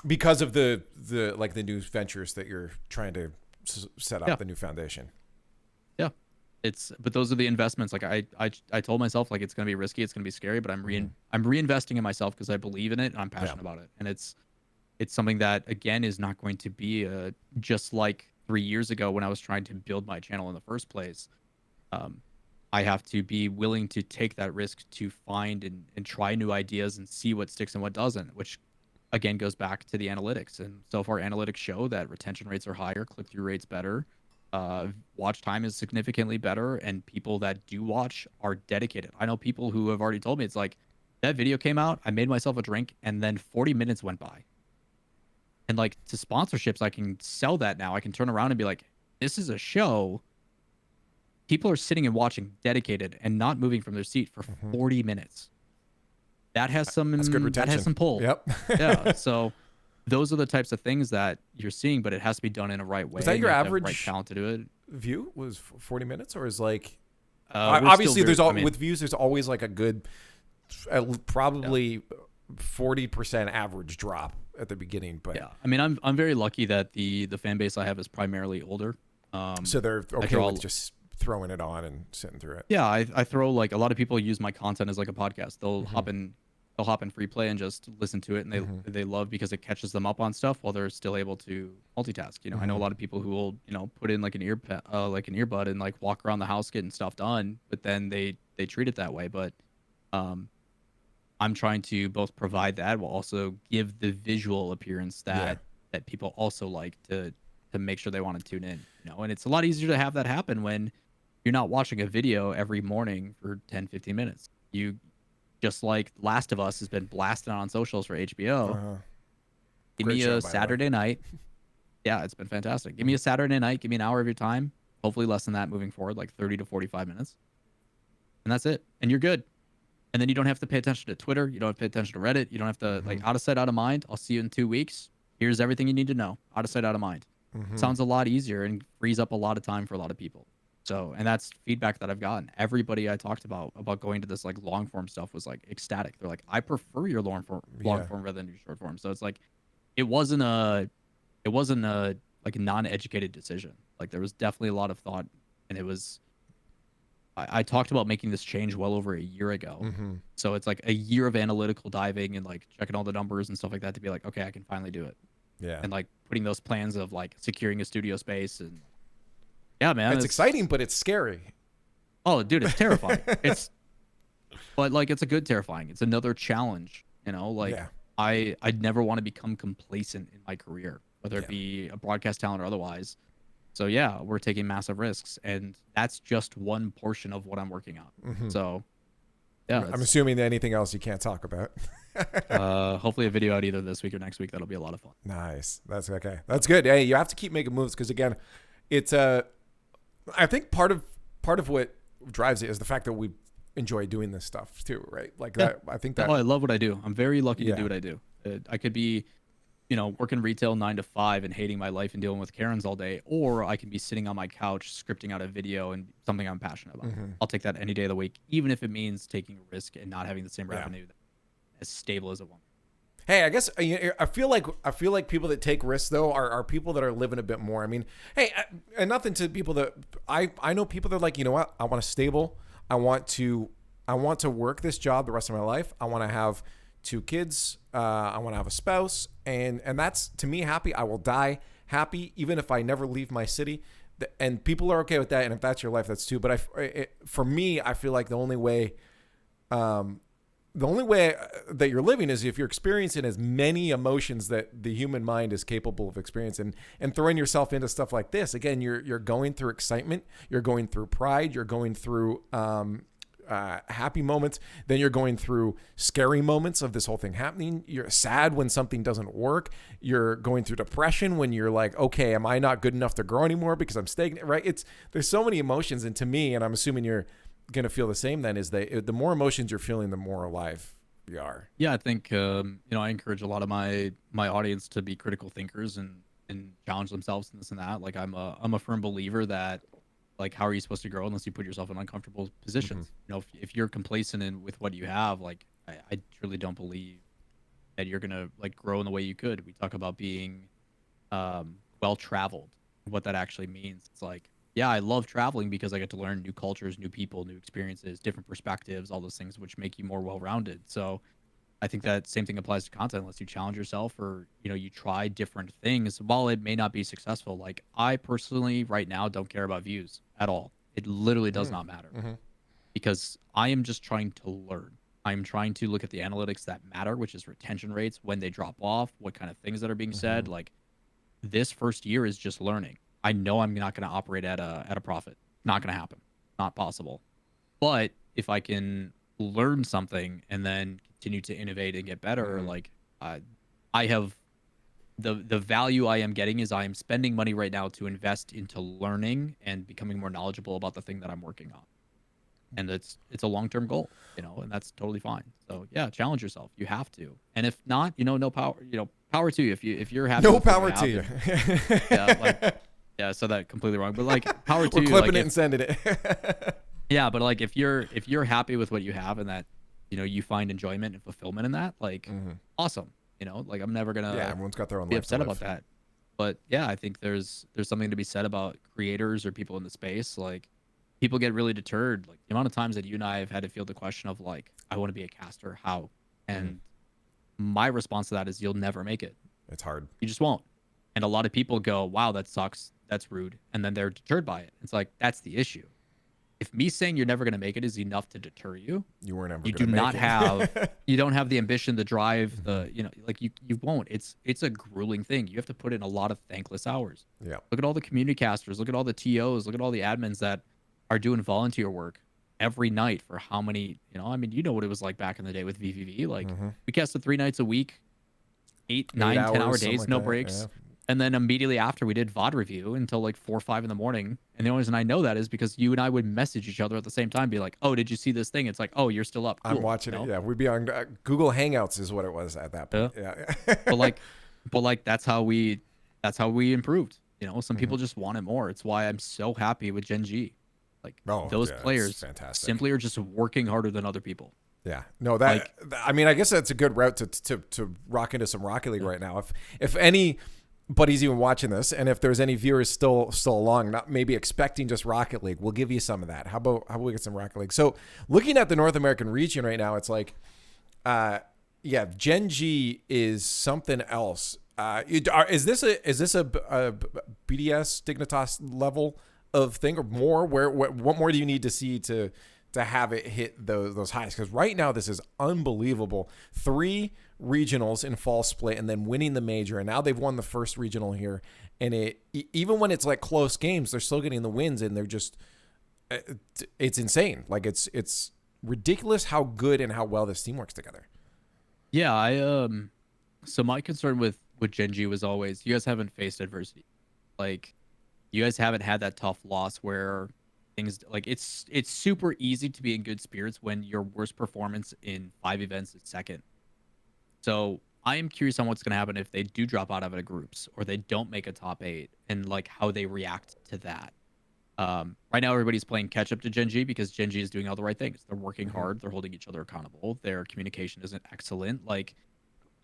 Because of the new ventures that you're trying to set up, the new foundation. Yeah. But those are the investments. Like I told myself like it's going to be risky, it's going to be scary, but I'm reinvesting in myself because I believe in it and I'm passionate about it. And it's something that again is not going to be just like 3 years ago when I was trying to build my channel in the first place. I have to be willing to take that risk to find and try new ideas and see what sticks and what doesn't, which again goes back to the analytics. And so far analytics show that retention rates are higher, click-through rates better, watch time is significantly better, and people that do watch are dedicated. I know people who have already told me it's like, that video came out, I made myself a drink, and then 40 minutes went by. And like to sponsorships, I can sell that now. I can turn around and be like, this is a show. People are sitting and watching dedicated and not moving from their seat for 40 minutes. That has some That's good retention. That has some pull. Yep. Yeah. So those are the types of things that you're seeing, but it has to be done in a right way. Is that your average right talent to do it? View was 40 minutes, or is like obviously with views there's always like a good probably 40% average drop at the beginning. But yeah, I mean I'm very lucky that the fan base I have is primarily older. So they're okay with just throwing it on and sitting through it. Yeah, I throw like a lot of people use my content as like a podcast. They'll hop in free play and just listen to it, and they love because it catches them up on stuff while they're still able to multitask. You know, I know a lot of people who will put in like an earbud and like walk around the house getting stuff done, but then they treat it that way. But I'm trying to both provide that while also give the visual appearance that people also like to make sure they want to tune in. And it's a lot easier to have that happen when you're not watching a video every morning for 10-15 minutes. You just like Last of Us has been blasted on socials for HBO. Give Great me show, a by the way. Saturday night. Yeah, it's been fantastic. Give me a Saturday night. Give me an hour of your time. Hopefully less than that moving forward, like 30 to 45 minutes. And that's it. And you're good. And then you don't have to pay attention to Twitter. You don't have to pay attention to Reddit. You don't have to, like, out of sight, out of mind. I'll see you in 2 weeks. Here's everything you need to know. Out of sight, out of mind. Sounds a lot easier and frees up a lot of time for a lot of people. So, and that's feedback that I've gotten. Everybody I talked about going to this like long form stuff was like ecstatic. They're like, I prefer your long form rather than your short form. So it's like, it wasn't a like a non-educated decision. Like there was definitely a lot of thought, and it was. I talked about making this change well over a year ago. So it's like a year of analytical diving and like checking all the numbers and stuff like that to be like, okay, I can finally do it. Yeah. And like putting those plans of like securing a studio space and yeah, man, it's exciting, but it's scary. Oh, dude, it's terrifying. But like it's a good terrifying. It's another challenge, you know. Like I'd never want to become complacent in my career, whether it be a broadcast talent or otherwise. So yeah, we're taking massive risks, and that's just one portion of what I'm working on. So yeah, I'm assuming that anything else you can't talk about. Hopefully a video out either this week or next week. That'll be a lot of fun. Nice. That's okay. That's good. Hey, you have to keep making moves because again, it's I think part of what drives it is the fact that we enjoy doing this stuff too, right? Like that. I think that. Oh, I love what I do. I'm very lucky to do what I do. I could be, you know, working retail 9 to 5 and hating my life and dealing with Karens all day, or I can be sitting on my couch scripting out a video and something I'm passionate about. I'll take that any day of the week, even if it means taking a risk and not having the same revenue as stable as it wants. Hey, I guess I feel like people that take risks though are people that are living a bit more. I mean, hey, and nothing to people that I know people that are like, you know what, I want a stable. I want to work this job the rest of my life. I want to have 2 kids. I want to have a spouse, and that's to me happy. I will die happy even if I never leave my city. And people are okay with that. And if that's your life, that's too. But for me, I feel like the only way that you're living is if you're experiencing as many emotions that the human mind is capable of experiencing, and throwing yourself into stuff like this. Again, you're going through excitement, you're going through pride, you're going through happy moments, then you're going through scary moments of this whole thing happening. You're sad when something doesn't work. You're going through depression when you're like, okay, am I not good enough to grow anymore because I'm stagnant, right? There's so many emotions, and to me, and I'm assuming you're going to feel the same then, is that the more emotions you're feeling, the more alive you are. Yeah, I think you know, I encourage a lot of my audience to be critical thinkers and challenge themselves and this and that. Like I'm a firm believer that, like, how are you supposed to grow unless you put yourself in uncomfortable positions? You know, if you're complacent with what you have, like I truly don't believe that you're gonna like grow in the way you could. We talk about being well traveled, what that actually means. It's like, yeah, I love traveling because I get to learn new cultures, new people, new experiences, different perspectives, all those things which make you more well-rounded. So I think that same thing applies to content. Unless you challenge yourself or, you know, you try different things, while it may not be successful. Like I personally right now don't care about views at all. It literally does not matter because I am just trying to learn. I'm trying to look at the analytics that matter, which is retention rates, when they drop off, what kind of things that are being said. Like this first year is just learning. I know I'm not going to operate at a profit. Not going to happen. Not possible. But if I can learn something and then continue to innovate and get better, like I have the value I am getting is I am spending money right now to invest into learning and becoming more knowledgeable about the thing that I'm working on. And it's a long-term goal, you know, and that's totally fine. So yeah, challenge yourself. You have to. And if not, you know, no power, you know, power to you. If you're happy. No power to you. Yeah, like, yeah, I said that completely wrong. But like, power to We're you. clipping Like, it and sending it. yeah, but like if you're happy with what you have and that, you know, you find enjoyment and fulfillment in that, like awesome. You know, like I'm never gonna everyone's got their own be life upset to about live. that. But yeah, I think there's something to be said about creators or people in the space. Like people get really deterred. Like the amount of times that you and I have had to field the question of like, I want to be a caster, how? And my response to that is you'll never make it. It's hard. You just won't. And a lot of people go, wow, that sucks. That's rude. And then they're deterred by it. It's like, that's the issue. If me saying you're never going to make it is enough to deter you, You weren't ever. you do not have, you don't have the ambition, the drive, the, you know, like you won't. It's a grueling thing. You have to put in a lot of thankless hours. Yeah. Look at all the community casters. Look at all the TOs. Look at all the admins that are doing volunteer work every night for how many, I mean, you know what it was like back in the day with VVV. Like Mm-hmm. we casted 3 nights a week, 8, 9, 10 hour hours, something days, like no that, breaks. yeah. And then immediately after we did VOD review until like 4 or 5 in the morning. And the only reason I know that is because you and I would message each other at the same time, be like, oh, did you see this thing? It's like, oh, you're still up. Cool. I'm watching it. Yeah. We'd be on Google Hangouts is what it was at that point. Yeah. But like that's how we improved. Some people Mm-hmm. just want it more. It's why I'm so happy with GenG. Like those players simply are just working harder than other people. Yeah, no, I mean, I guess that's a good route to rock into some Rocket League right now. If anybody's even watching this, and if there's any viewers still along, not maybe expecting just Rocket League, we'll give you some of that. How about we get some Rocket League? So looking at the North American region right now, it's like, GenG is something else. Is this a BDS Dignitas level of thing or more? What more do you need to see to have it hit those highs? Because right now this is unbelievable. 3 regionals in fall split and then winning the major, and now they've won the first regional here. And even when it's like close games, they're still getting the wins, and they're just it's insane. Like it's ridiculous how good and how well this team works together. Yeah, so my concern with GenG was always you guys haven't faced adversity. Like you guys haven't had that tough loss where things like it's super easy to be in good spirits when your worst performance in 5 events is second. So I am curious on what's going to happen if they do drop out of the groups or they don't make a top 8 and like how they react to that. Right now everybody's playing catch up to GenG because GenG is doing all the right things. They're working hard. They're holding each other accountable. Their communication isn't excellent. Like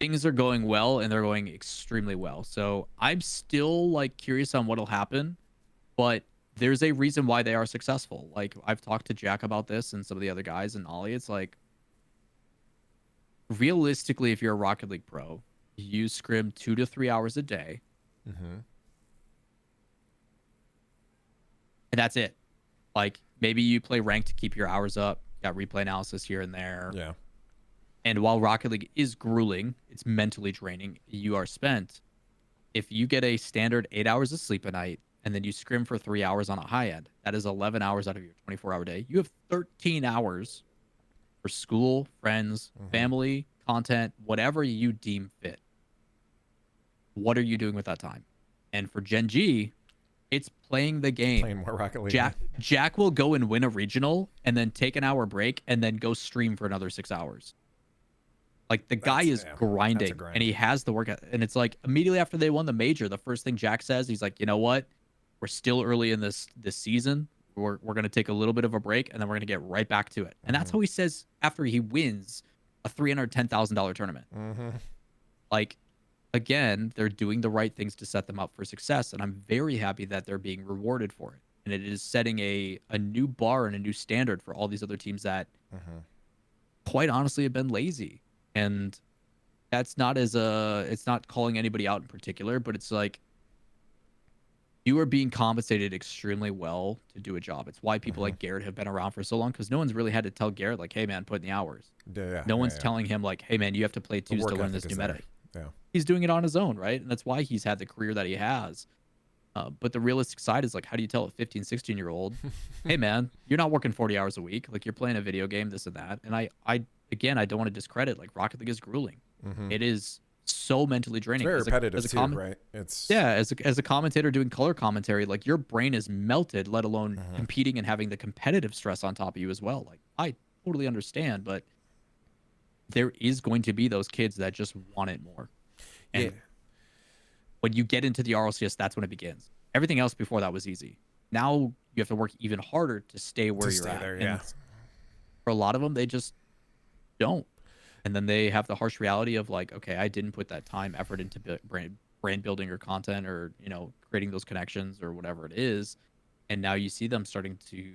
things are going well and they're going extremely well. So I'm still like curious on what'll happen, but there's a reason why they are successful. Like I've talked to Jack about this and some of the other guys and Ollie. It's like realistically, if you're a Rocket League pro, you scrim 2 to 3 hours a day. Mm-hmm. And that's it. Like maybe you play ranked to keep your hours up. Got replay analysis here and there. Yeah. And while Rocket League is grueling, it's mentally draining. You are spent. If you get a standard 8 hours of sleep a night and then you scrim for 3 hours on a high end, that is 11 hours out of your 24-hour day. You have 13 hours for school, friends, family, content, whatever you deem fit. What are you doing with that time? And for GenG, it's playing the game. Playing more Rocket League. Jack will go and win a regional and then take an hour break and then go stream for another 6 hours. Like the guy is grinding and he has the work. And it's like immediately after they won the major, the first thing Jack says, he's like, you know what? We're still early in this season. We're going to take a little bit of a break and then we're going to get right back to it. And that's how he says after he wins a $310,000 tournament. Like, again, they're doing the right things to set them up for success. And I'm very happy that they're being rewarded for it. And it is setting a new bar and a new standard for all these other teams that quite honestly have been lazy. And that's not it's not calling anybody out in particular, but it's like you are being compensated extremely well to do a job. It's why people like Garrett have been around for so long, because no one's really had to tell Garrett like, hey man, put in the hours. No one's telling him like, hey man, you have to play twos to learn this new meta. He's doing it on his own, right? And that's why he's had the career that he has. But the realistic side is like, how do you tell a 15, 16-year-old, hey man, you're not working 40 hours a week. Like you're playing a video game, this and that. And I don't want to discredit, like Rocket League is grueling. It is so mentally draining. It's very repetitive too, right? It's as a commentator doing color commentary, like your brain is melted, let alone competing and having the competitive stress on top of you as well. Like I totally understand, but there is going to be those kids that just want it more. And when you get into the RLCS, that's when it begins. Everything else before that was easy. Now you have to work even harder to stay where you're at. There, and for a lot of them, they just don't. And then they have the harsh reality of like, okay, I didn't put that time, effort into brand building or content or, creating those connections or whatever it is. And now you see them starting to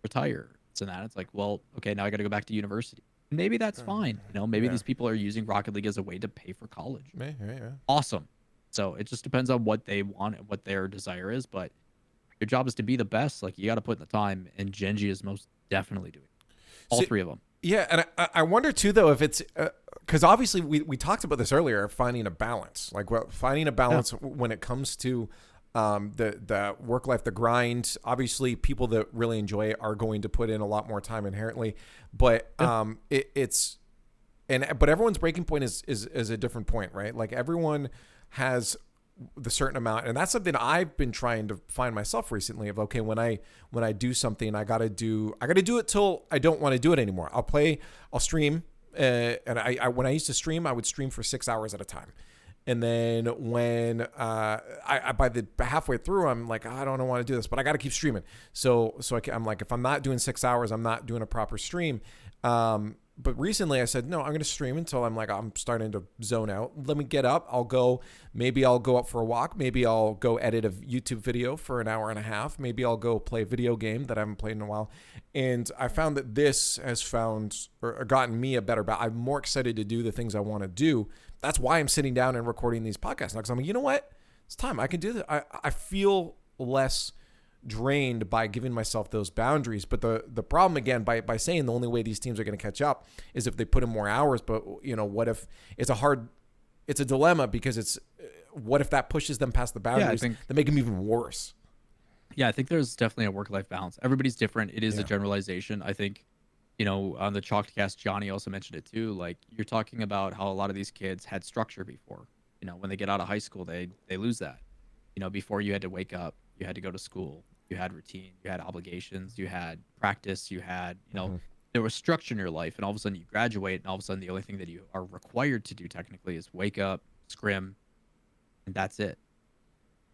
retire. So that it's like, well, okay, now I got to go back to university. Maybe that's fine. Maybe these people are using Rocket League as a way to pay for college. Awesome. So it just depends on what they want and what their desire is. But your job is to be the best. Like you got to put in the time, and GenG is most definitely doing it. All three of them. Yeah, and I wonder too, though, if it's because obviously we talked about this earlier, finding a balance, finding a balance when it comes to the work life, the grind. Obviously, people that really enjoy it are going to put in a lot more time inherently, but but everyone's breaking point is a different point, right? Like everyone has the certain amount, and that's something I've been trying to find myself recently. Of okay, when I do something, I gotta do it till I don't want to do it anymore. I'll stream, and I when I used to stream, I would stream for 6 hours at a time. And then when I by the halfway through, I'm like, I don't want to do this, but I got to keep streaming. So I'm like, if I'm not doing 6 hours, I'm not doing a proper stream. But recently I said, no, I'm going to stream until I'm starting to zone out. Let me get up. Maybe I'll go up for a walk. Maybe I'll go edit a YouTube video for an hour and a half. Maybe I'll go play a video game that I haven't played in a while. And I found that this has gotten me a better I'm more excited to do the things I want to do. That's why I'm sitting down and recording these podcasts now, because I'm like, you know what? It's time. I can do this. I feel less drained by giving myself those boundaries. But the problem, again, by saying the only way these teams are going to catch up is if they put in more hours. But, what if it's a dilemma, because what if that pushes them past the boundaries that make them even worse? Yeah, I think there's definitely a work-life balance. Everybody's different. It is a generalization. I think, on the Chalkcast, Johnny also mentioned it too. Like, you're talking about how a lot of these kids had structure before. When they get out of high school, they lose that. Before you had to wake up, you had to go to school, you had routine, you had obligations, you had practice, you had, there was structure in your life, and all of a sudden you graduate, and all of a sudden the only thing that you are required to do technically is wake up, scrim, and that's it.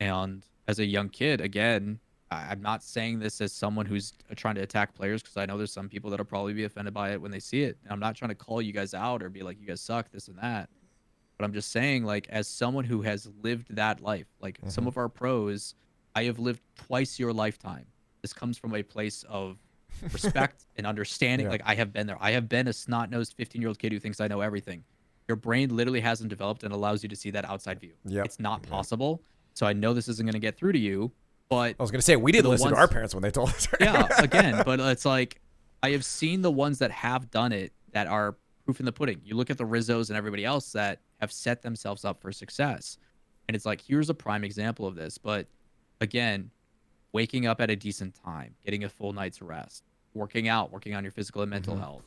And as a young kid, again, I'm not saying this as someone who's trying to attack players, because I know there's some people that'll probably be offended by it when they see it. And I'm not trying to call you guys out or be like, you guys suck, this and that. But I'm just saying, like, as someone who has lived that life, like some of our pros, I have lived twice your lifetime. This comes from a place of respect and understanding. Yeah. Like, I have been there. I have been a snot-nosed 15-year-old kid who thinks I know everything. Your brain literally hasn't developed and allows you to see that outside view. Yep. It's not possible. So I know this isn't going to get through to you. But I was going to say, we didn't listen to our parents when they told us. Yeah, again, but it's like, I have seen the ones that have done it that are proof in the pudding. You look at the Rizzos and everybody else that have set themselves up for success. And it's like, here's a prime example of this. But again, waking up at a decent time, getting a full night's rest, working out, working on your physical and mental health,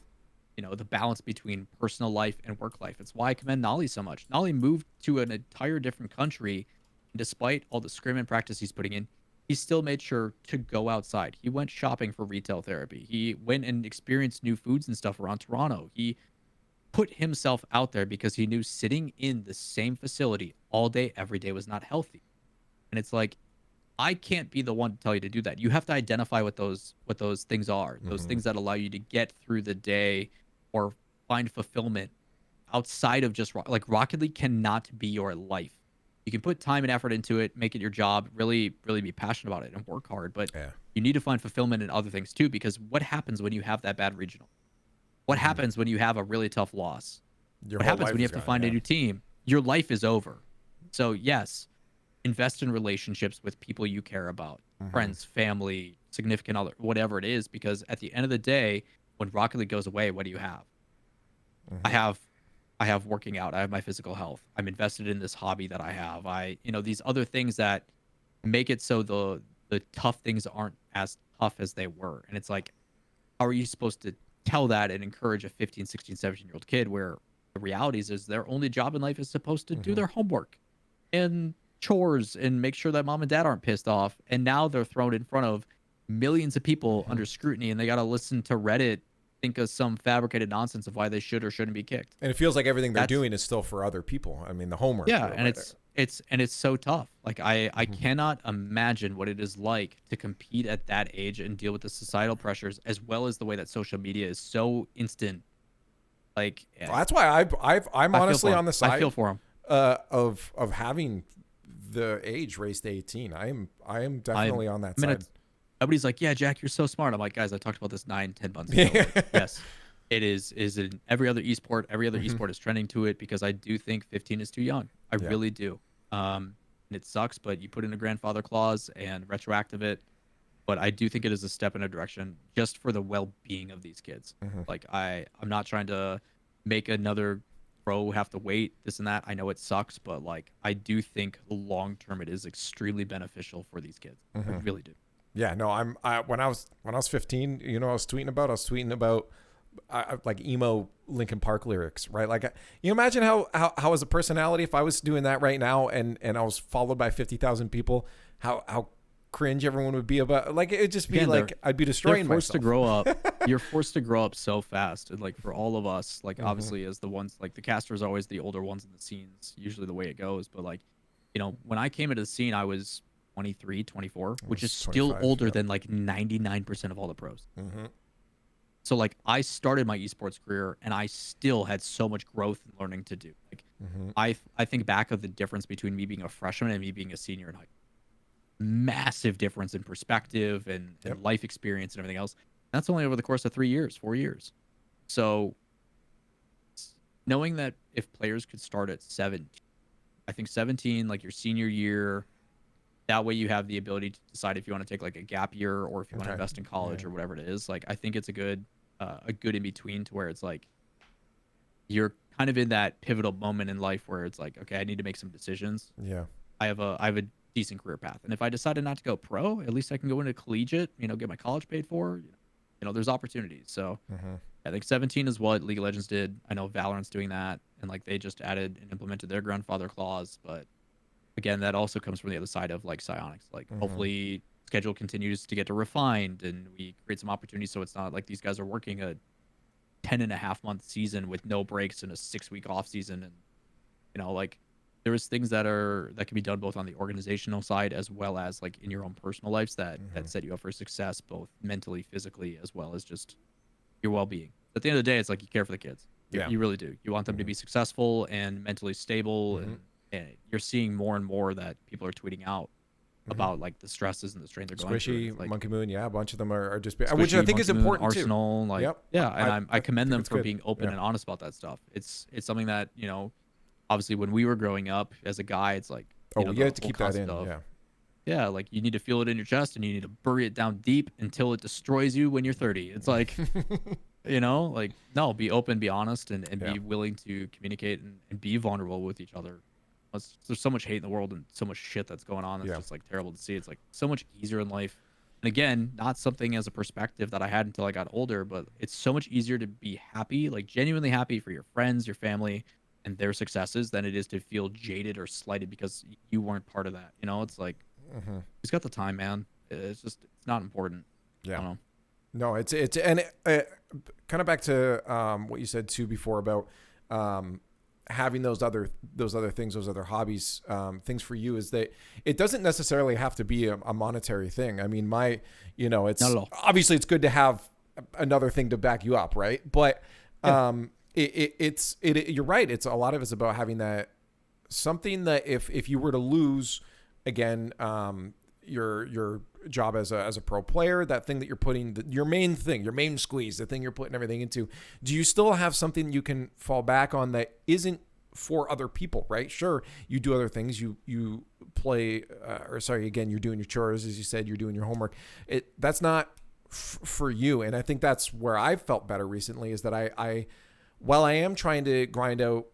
the balance between personal life and work life. It's why I commend Nolly so much. Nolly moved to an entire different country. And despite all the scrim and practice he's putting in, he still made sure to go outside. He went shopping for retail therapy. He went and experienced new foods and stuff around Toronto. He put himself out there because he knew sitting in the same facility all day, every day was not healthy. And it's like, I can't be the one to tell you to do that. You have to identify what those things are, those things that allow you to get through the day or find fulfillment outside of just like Rocket League cannot be your life. You can put time and effort into it, make it your job, really, really be passionate about it and work hard. But you need to find fulfillment in other things too, because what happens when you have that bad regional? What happens when you have a really tough loss? What happens when you have to find a new team? Your life is over. So yes, invest in relationships with people you care about, friends, family, significant other, whatever it is, because at the end of the day, when Rocket League goes away, what do you have? I have working out. I have my physical health. I'm invested in this hobby that I have. These other things that make it so the tough things aren't as tough as they were. And it's like, how are you supposed to tell that and encourage a 15, 16, 17-year-old kid where the realities is their only job in life is supposed to do their homework and chores and make sure that mom and dad aren't pissed off. And now they're thrown in front of millions of people under scrutiny, and they got to listen to Reddit think of some fabricated nonsense of why they should or shouldn't be kicked. And it feels like everything they're doing is still for other people. I mean, the homework. Yeah, and it's so tough. Like I cannot imagine what it is like to compete at that age and deal with the societal pressures, as well as the way that social media is so instant. Like well, that's why I'm honestly on the side. I feel for him. Of having the age raised to 18. I am definitely on that side. Everybody's like, yeah, Jack, you're so smart. I'm like, guys, I talked about this 9-10 months ago. Like, yes, it is in every other esport. Every other esport is trending to it, because I do think 15 is too young. I really do. And it sucks, but you put in a grandfather clause and retroactive it. But I do think it is a step in a direction just for the well-being of these kids. Like I'm not trying to make another pro have to wait, this and that. I know it sucks, but like I do think long term it is extremely beneficial for these kids. I really do. Yeah, no, when I was 15, you know, I was tweeting about like emo Linkin Park lyrics, right? Like, you imagine how as a personality, if I was doing that right now and I was followed by 50,000 people, how cringe everyone would be about. Like, it'd just be Again, like I'd be destroying they're forced myself. to grow up. You're forced to grow up so fast, and like for all of us, like obviously as the ones, like the casters are always the older ones in the scenes, usually the way it goes. But like, you know, when I came into the scene, I was 23, 24, which is still older than like 99% of all the pros. So like I started my esports career and I still had so much growth and learning to do. Like I think back of the difference between me being a freshman and me being a senior in high school. Massive difference in perspective and life experience and everything else. And that's only over the course of 3 years, 4 years. So knowing that if players could start at 17, I think 17, like your senior year, that way you have the ability to decide if you want to take like a gap year or if you want to invest in college or whatever it is. Like I think it's a good in between to where it's like you're kind of in that pivotal moment in life where it's like, okay, I need to make some decisions. Yeah. I have a decent career path. And if I decided not to go pro, at least I can go into collegiate, you know, get my college paid for, you know, there's opportunities. So I think 17 is what League of Legends did. I know Valorant's doing that. And like they just added and implemented their grandfather clause. But again, that also comes from the other side of like psionics. Like hopefully schedule continues to get to refined and we create some opportunities. So it's not like these guys are working a 10.5-month season with no breaks and a 6-week off season. And, you know, like, there's things that can be done both on the organizational side as well as like in your own personal lives that set you up for success, both mentally, physically, as well as just your well-being. At the end of the day, it's like you care for the kids. You really do. You want them to be successful and mentally stable, and you're seeing more and more that people are tweeting out about like the stresses and the strain they're going through. Squishy, Like, Monkey Moon, yeah, a bunch of them are just, Squishy, which I think is Monkey Moon, important Arsenal, too. like and I commend them for good. being open and honest about that stuff. It's something that, you know, obviously when we were growing up as a guy, it's like, you have to keep that in. Yeah, like you need to feel it in your chest and you need to bury it down deep until it destroys you when you're 30. It's like, you know, like, no, be open, be honest, and be willing to communicate and be vulnerable with each other. There's so much hate in the world and so much shit that's going on. It's just like terrible to see. It's like so much easier in life. And again, not something as a perspective that I had until I got older, but it's so much easier to be happy, like genuinely happy for your friends, your family, and their successes than it is to feel jaded or slighted because you weren't part of that. You know, it's like, who's got the time, man? It's not important. I don't know. No, it's kind of back to what you said too before about having those other things, those other hobbies, things for you, is that it doesn't necessarily have to be a monetary thing. I mean, it's not at all. Obviously it's good to have another thing to back you up, right? But you're right. It's a lot of it's about having that something that if you were to lose again, your job as a pro player, that thing that you're putting your main squeeze, the thing you're putting everything into, do you still have something you can fall back on that isn't for other people, right? Sure, you do other things, you play, you're doing your chores, as you said, you're doing your homework. That's not for you. And I think that's where I've felt better recently, is that I while I am trying to grind out,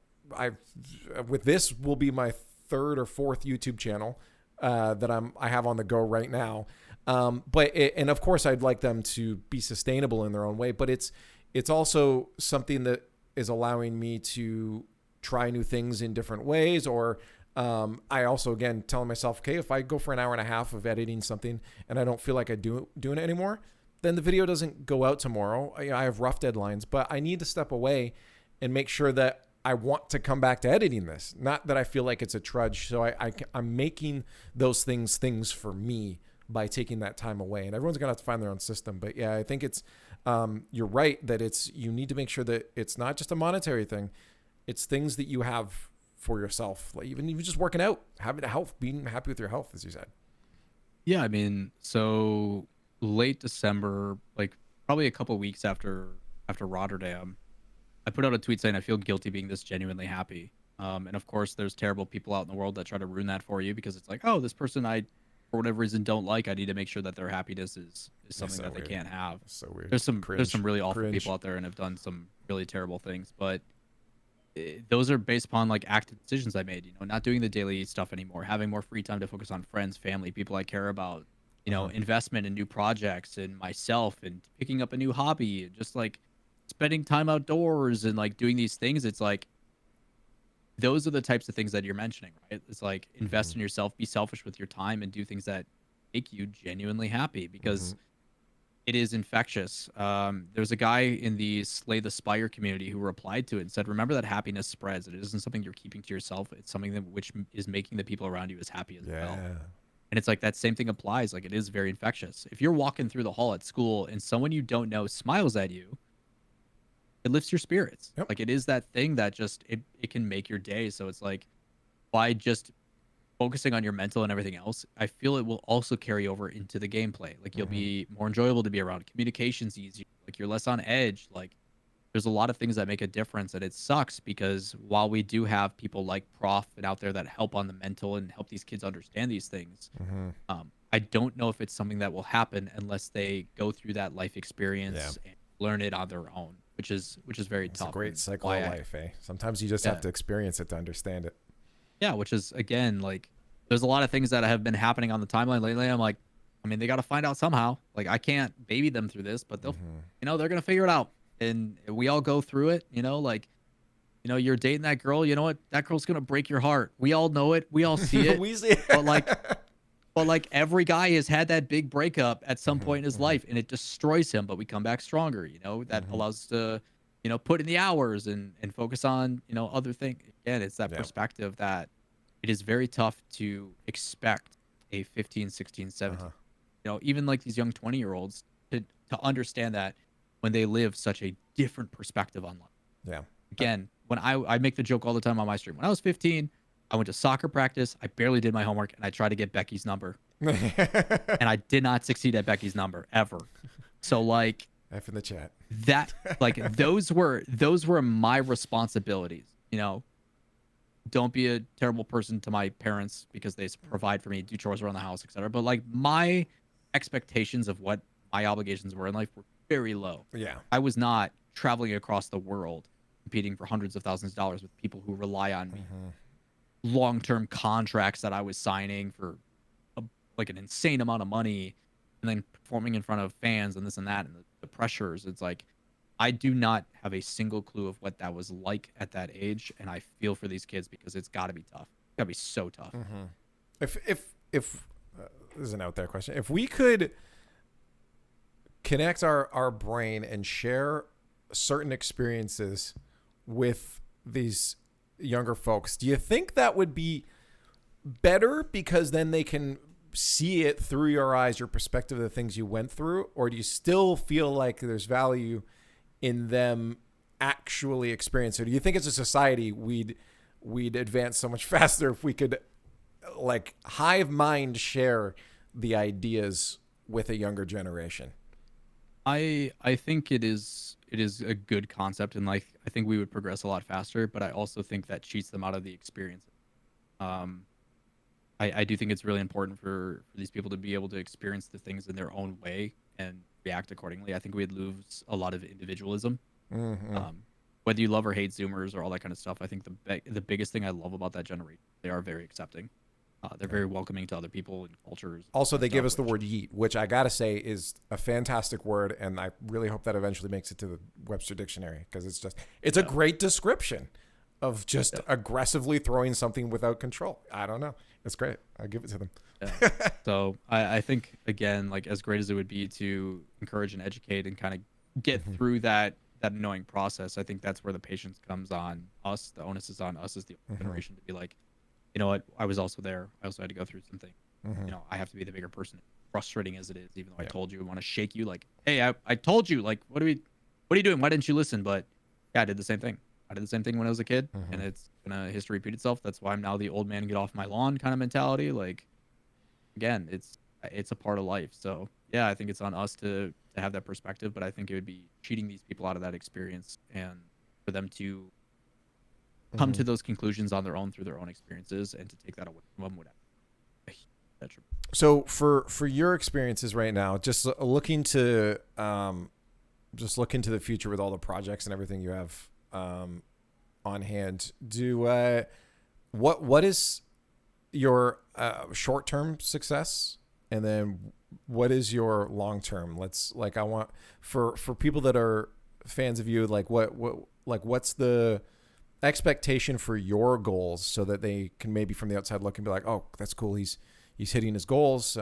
with this will be my third or fourth YouTube channel that I have on the go right now. And of course I'd like them to be sustainable in their own way, but it's also something that is allowing me to try new things in different ways. Or I also, again, telling myself, okay, if I go for an hour and a half of editing something and I don't feel like doing it anymore, then the video doesn't go out tomorrow. I have rough deadlines, but I need to step away and make sure that I want to come back to editing this, not that I feel like it's a trudge. So I'm making those things for me by taking that time away, and everyone's gonna have to find their own system. But yeah, I think it's, you're right that you need to make sure that it's not just a monetary thing. It's things that you have for yourself, like even just working out, having a health, being happy with your health, as you said. Yeah. I mean, so late December, like probably a couple weeks after Rotterdam, I put out a tweet saying I feel guilty being this genuinely happy. And of course, there's terrible people out in the world that try to ruin that for you, because it's like, oh, this person I, for whatever reason, don't like. I need to make sure that their happiness is something that they can't have. So weird. There's some really awful people out there and have done some really terrible things. But those are based upon like active decisions I made, not doing the daily stuff anymore, having more free time to focus on friends, family, people I care about, investment in new projects and myself and picking up a new hobby and just like spending time outdoors and like doing these things. It's like, those are the types of things that you're mentioning, right? It's like invest in yourself, be selfish with your time and do things that make you genuinely happy because it is infectious. There's a guy in the Slay the Spire community who replied to it and said, remember that happiness spreads. It isn't something you're keeping to yourself. It's something that which is making the people around you as happy as well. And it's like that same thing applies. Like it is very infectious. If you're walking through the hall at school and someone you don't know smiles at you, it lifts your spirits. Yep. Like it is that thing that just, it can make your day. So it's like, by just focusing on your mental and everything else, I feel it will also carry over into the gameplay. Like you'll be more enjoyable to be around. Communication's easier. Like you're less on edge. Like there's a lot of things that make a difference, and it sucks because while we do have people like Prof and out there that help on the mental and help these kids understand these things, I don't know if it's something that will happen unless they go through that life experience and learn it on their own, which is very tough. It's a great cycle of life, eh? Sometimes you just have to experience it to understand it. Yeah, which is, again, like, there's a lot of things that have been happening on the timeline lately. I'm like, I mean, they got to find out somehow. Like, I can't baby them through this, but they'll, they're going to figure it out. And we all go through it, like, you're dating that girl, you know what? That girl's going to break your heart. We all know it. We all see it. We see it. But like every guy has had that big breakup at some point in his life, and it destroys him, but we come back stronger, that allows us to, put in the hours and focus on, other things. Again, it's that perspective that it is very tough to expect a 15, 16, 17, even like these young 20-year-olds to understand that when they live such a different perspective on life. Yeah. Again, when I make the joke all the time on my stream, when I was 15, I went to soccer practice. I barely did my homework, and I tried to get Becky's number. And I did not succeed at Becky's number ever. So like F in the chat. That like those were my responsibilities. Don't be a terrible person to my parents because they provide for me, do chores around the house, etc. But like my expectations of what my obligations were in life were very low. Yeah. I was not traveling across the world competing for hundreds of thousands of dollars with people who rely on me. Long-term contracts that I was signing for like an insane amount of money, and then performing in front of fans and this and that, and the pressures. It's like I do not have a single clue of what that was like at that age, and I feel for these kids because it's got to be tough. It's got to be so tough. If this is an out there question, if we could connect our brain and share certain experiences with these younger folks, do you think that would be better because then they can see it through your eyes, your perspective of the things you went through? Or do you still feel like there's value in them actually experience it? Do you think as a society we'd advance so much faster if we could like hive mind share the ideas with a younger generation? I think it is a good concept, and like I think we would progress a lot faster, but I also think that cheats them out of the experience. I do think it's really important for these people to be able to experience the things in their own way and react accordingly. I think we'd lose a lot of individualism. Whether you love or hate Zoomers or all that kind of stuff, I think the biggest thing I love about that generation, they are very accepting. They're very welcoming to other people and cultures. Also, they give us the word yeet, which I got to say is a fantastic word. And I really hope that eventually makes it to the Webster Dictionary, because it's a great description of just aggressively throwing something without control. I don't know. It's great. I'll give it to them. So I think, again, like as great as it would be to encourage and educate and kind of get through that annoying process, I think that's where the patience comes on us. The onus is on us as the generation to be like, you know what? I was also there. I also had to go through something. I have to be the bigger person. Frustrating as it is, even though I told you, I want to shake you. Like, hey, I told you. Like, what are you doing? Why didn't you listen? But yeah, I did the same thing. I did the same thing when I was a kid, and it's gonna history repeat itself. That's why I'm now the old man get off my lawn kind of mentality. Like, again, it's a part of life. So yeah, I think it's on us to have that perspective. But I think it would be cheating these people out of that experience, and for them to come to those conclusions on their own through their own experiences, and to take that away from them would have a huge detriment. So for your experiences right now, just looking to the future with all the projects and everything you have on hand. What is your short-term success, and then what is your long-term? I want for people that are fans of you, what's the expectation for your goals, so that they can maybe from the outside look and be like, oh, that's cool, he's hitting his goals.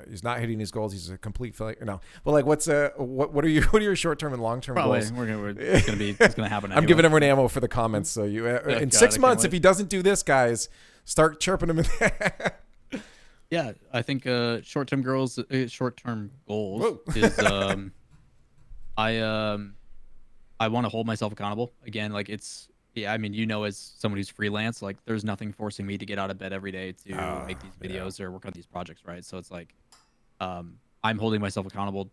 He's not hitting his goals, he's a complete failure. No, but what are your short-term and long-term goals? It's gonna happen anyway. I'm giving everyone ammo for the comments, so you in 6 months, if he doesn't do this, guys, start chirping him in there. Yeah, I think short-term goals is I want to hold myself accountable. Again, I mean, as someone who's freelance, there's nothing forcing me to get out of bed every day to make these videos or work on these projects, right? So it's I'm holding myself accountable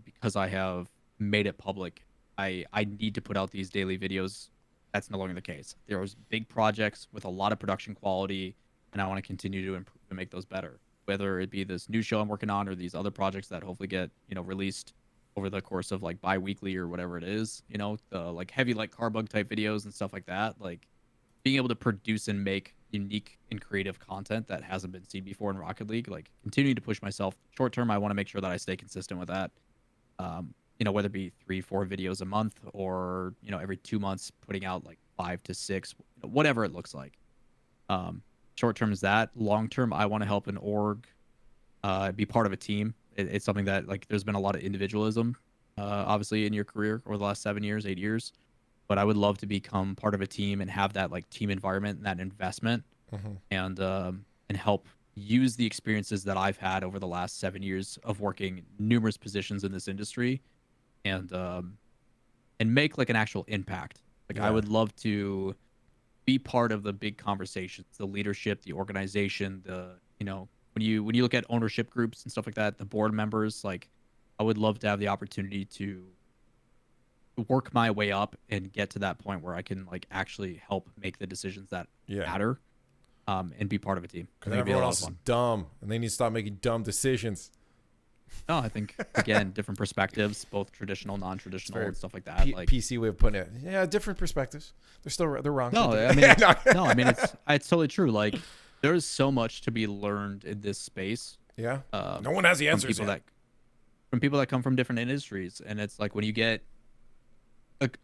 because I have made it public. I need to put out these daily videos. That's no longer the case. There's big projects with a lot of production quality, and I want to continue to improve and make those better. Whether it be this new show I'm working on or these other projects that hopefully get released over the course of bi-weekly or whatever it is, the heavy carbug type videos and stuff like that, being able to produce and make unique and creative content that hasn't been seen before in Rocket League, continuing to push myself. Short term, I want to make sure that I stay consistent with that. Whether it be 3-4 videos a month or every 2 months putting out 5 to 6, whatever it looks like. Short term is that. Long term, I want to help an org be part of a team. It's something that there's been a lot of individualism, obviously, in your career over the last 7 years, 8 years. But I would love to become part of a team and have that team environment and that investment, and help use the experiences that I've had over the last 7 years of working numerous positions in this industry, and make an actual impact. I would love to be part of the big conversations, the leadership, the organization, when you look at ownership groups and stuff like that, the board members, I would love to have the opportunity to work my way up and get to that point where I can actually help make the decisions that matter, and be part of a team. Because everyone else is dumb, and they need to stop making dumb decisions. No, I think again, different perspectives, both traditional, non-traditional, and stuff like that. PC way of putting it. Yeah, different perspectives. They're wrong. No, I mean, it's totally true. There's so much to be learned in this space. Yeah. No one has the answers from people that come from different industries, and it's when you get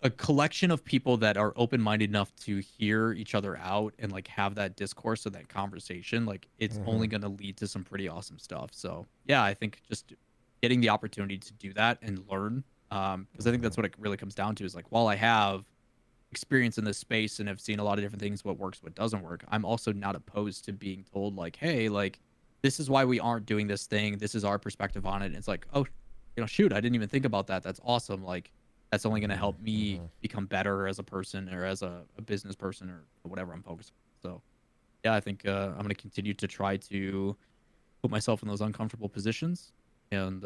a collection of people that are open-minded enough to hear each other out and have that discourse or that conversation, it's only going to lead to some pretty awesome stuff. So yeah, I think just getting the opportunity to do that and learn, because I think that's what it really comes down to is while I have experience in this space and have seen a lot of different things, what works, what doesn't work, I'm also not opposed to being told hey, this is why we aren't doing this thing, this is our perspective on it. And it's oh, shoot, I didn't even think about that. That's awesome. That's only going to help me become better as a person or as a business person or whatever I'm focused on. So yeah, I think I'm going to continue to try to put myself in those uncomfortable positions and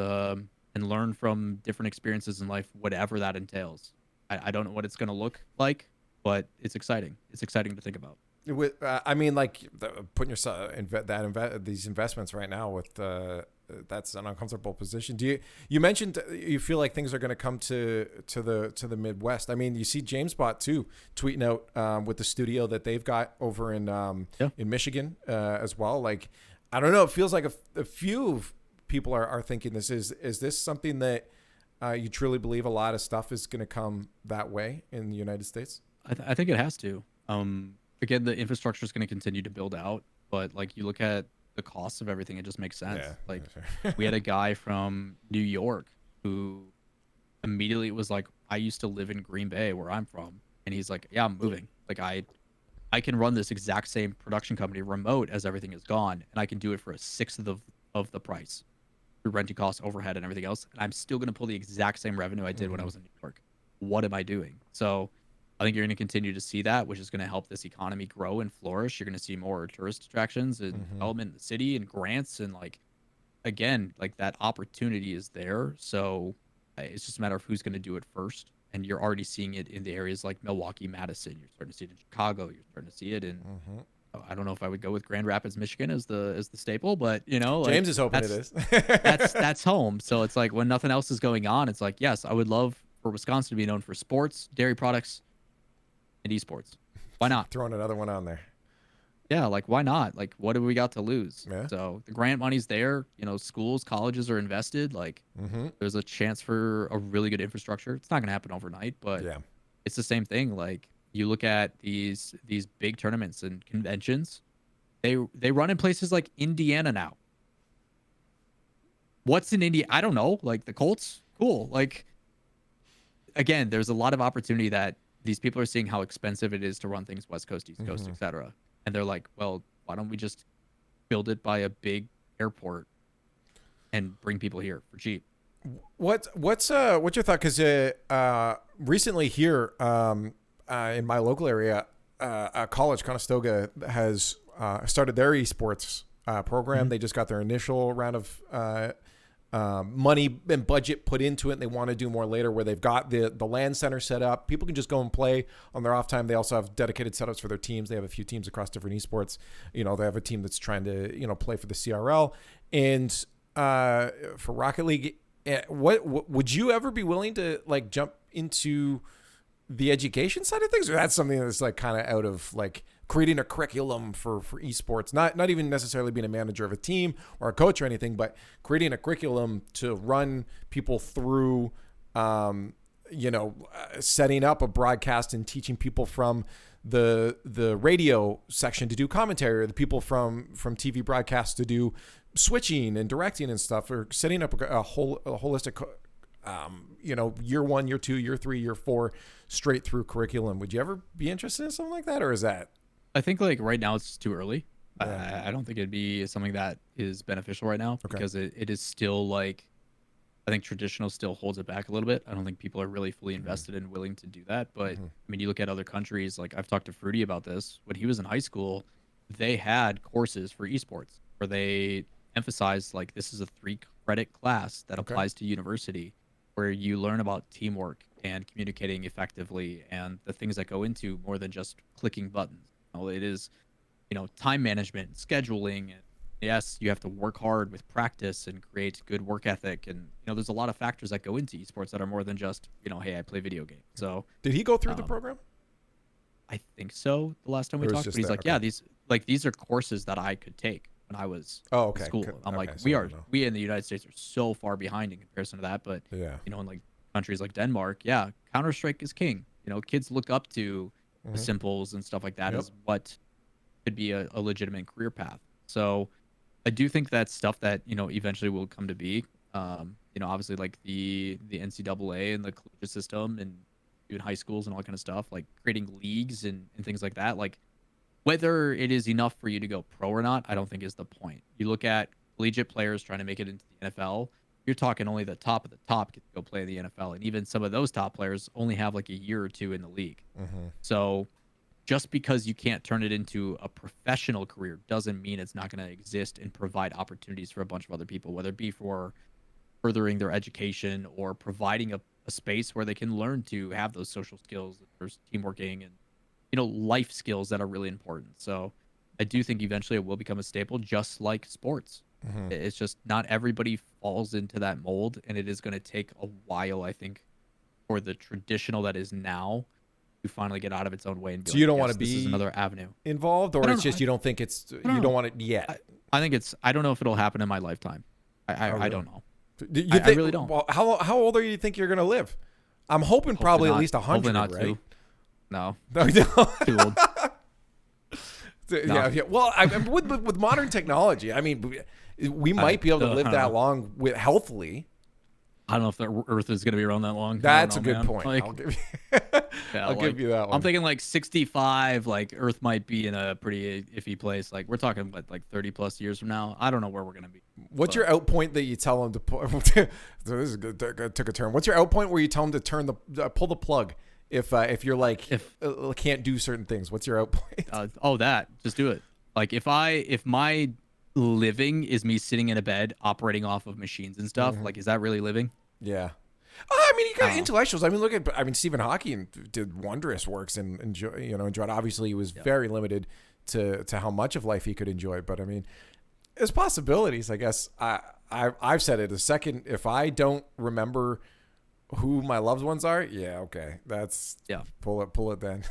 learn from different experiences in life, whatever that entails. I don't know what it's going to look like, but it's exciting. It's exciting to think about. Putting yourself in these investments right now with that's an uncomfortable position. You mentioned you feel like things are going to come to the Midwest. I mean, you see JamesBot too tweeting out with the studio that they've got over in Michigan as well. I don't know. It feels like a few people are thinking this is this something that you truly believe a lot of stuff is going to come that way in the United States? I think it has to. Again, the infrastructure is going to continue to build out, but you look at the cost of everything, it just makes sense. Yeah, we had a guy from New York who immediately was I used to live in Green Bay where I'm from, and he's yeah, I'm moving. I can run this exact same production company remote as everything is gone, and I can do it for a sixth of the price through renting costs, overhead, and everything else, and I'm still going to pull the exact same revenue I did when I was in New York. What am I doing? So I think you're going to continue to see that, which is going to help this economy grow and flourish. You're going to see more tourist attractions and development in the city and grants. And again, that opportunity is there. So it's just a matter of who's going to do it first. And you're already seeing it in the areas like Milwaukee, Madison. You're starting to see it in Chicago. You're starting to see it in, I don't know if I would go with Grand Rapids, Michigan as the staple, but James is hoping it is. that's home. So it's when nothing else is going on, it's yes, I would love for Wisconsin to be known for sports, dairy products, in esports. Why not? Throwing another one on there. Yeah, like why not? Like what do we got to lose? Yeah. So the grant money's there. Schools, colleges are invested. Like there's a chance for a really good infrastructure. It's not going to happen overnight, but Yeah. it's the same thing. Like you look at these big tournaments and conventions, they run in places like Indiana now. What's in India? I don't know. Like the Colts, cool. Like again, there's a lot of opportunity that these people are seeing how expensive it is to run things West Coast, East Coast, etc. And they're like, well, why don't we just build it by a big airport and bring people here for cheap? What's your thought? Because recently here in my local area, a college, Conestoga, has started their esports program. They just got their initial round of money and budget put into it, and they want to do more later, where they've got the LAN center set up. People can just go and play on their off time. They also have dedicated setups for their teams. They have a few teams across different esports. They have a team that's trying to play for the CRL, and for Rocket League. What would you ever be willing to like jump into the education side of things, or that's something that's like kind of out of like creating a curriculum for esports, not even necessarily being a manager of a team or a coach or anything, but creating a curriculum to run people through, setting up a broadcast and teaching people from the radio section to do commentary, or the people from TV broadcasts to do switching and directing and stuff, or setting up a holistic, year 1, year 2, year 3, year 4 straight through curriculum. Would you ever be interested in something like that, or is that? I think like right now it's too early. Yeah. I don't think it'd be something that is beneficial right now because it is still like, I think traditional still holds it back a little bit. I don't think people are really fully invested and willing to do that. But I mean, you look at other countries, like I've talked to Fruity about this. When he was in high school, they had courses for esports where they emphasized like this is a 3-credit class that applies to university, where you learn about teamwork and communicating effectively and the things that go into more than just clicking buttons. It is, time management, scheduling, and yes, you have to work hard with practice and create good work ethic. And, there's a lot of factors that go into esports that are more than just, hey, I play video games. So did he go through the program? I think so. The last time we talked, but he's like, yeah, these are courses that I could take when I was in school. I'm like, so we in the United States are so far behind in comparison to that. But, in like countries like Denmark, Counter-Strike is king. Kids look up to the simples and stuff like that is what could be a legitimate career path. So I do think that's stuff that, eventually will come to be. Obviously like the NCAA and the collegiate system and even high schools and all that kind of stuff, like creating leagues and things like that. Like whether it is enough for you to go pro or not, I don't think is the point. You look at collegiate players trying to make it into the NFL, you're talking only the top of the top get to go play in the NFL. And even some of those top players only have like a year or two in the league. So just because you can't turn it into a professional career doesn't mean it's not going to exist and provide opportunities for a bunch of other people, whether it be for furthering their education or providing a space where they can learn to have those social skills, there's teamworking and, life skills that are really important. So I do think eventually it will become a staple, just like sports. It's just not everybody falls into that mold, and it is going to take a while, I think, for the traditional that is now to finally get out of its own way. And be so you don't want to this is be another avenue involved, or it's just you don't think it's you don't want it yet? I think I don't know if it'll happen in my lifetime. I don't know. I really don't. Well, how old are you think you're going to live? I'm hoping probably at least 100, not right? No. Too old. Yeah. Well, with modern technology, I mean, we might be able to live that long healthily. I don't know if the Earth is going to be around that long. That's a good point. Like, I'll give you that one. I'm thinking like 65, like Earth might be in a pretty iffy place. Like we're talking about like 30 plus years from now. I don't know where we're going to be. What's your out point that you tell them to pull? This is good. Took a turn. What's your out point where you tell them to pull the plug? If you're like can't do certain things, what's your out point? Just do it. Like if my living is me sitting in a bed operating off of machines and stuff, like is that really living? Yeah. I mean, you got intellectuals. I mean, Stephen Hawking did wondrous works and enjoyed. Obviously, he was very limited to how much of life he could enjoy. But I mean, there's possibilities. I guess I've said it a second. If I don't remember who my loved ones are, yeah, okay, that's pull it then.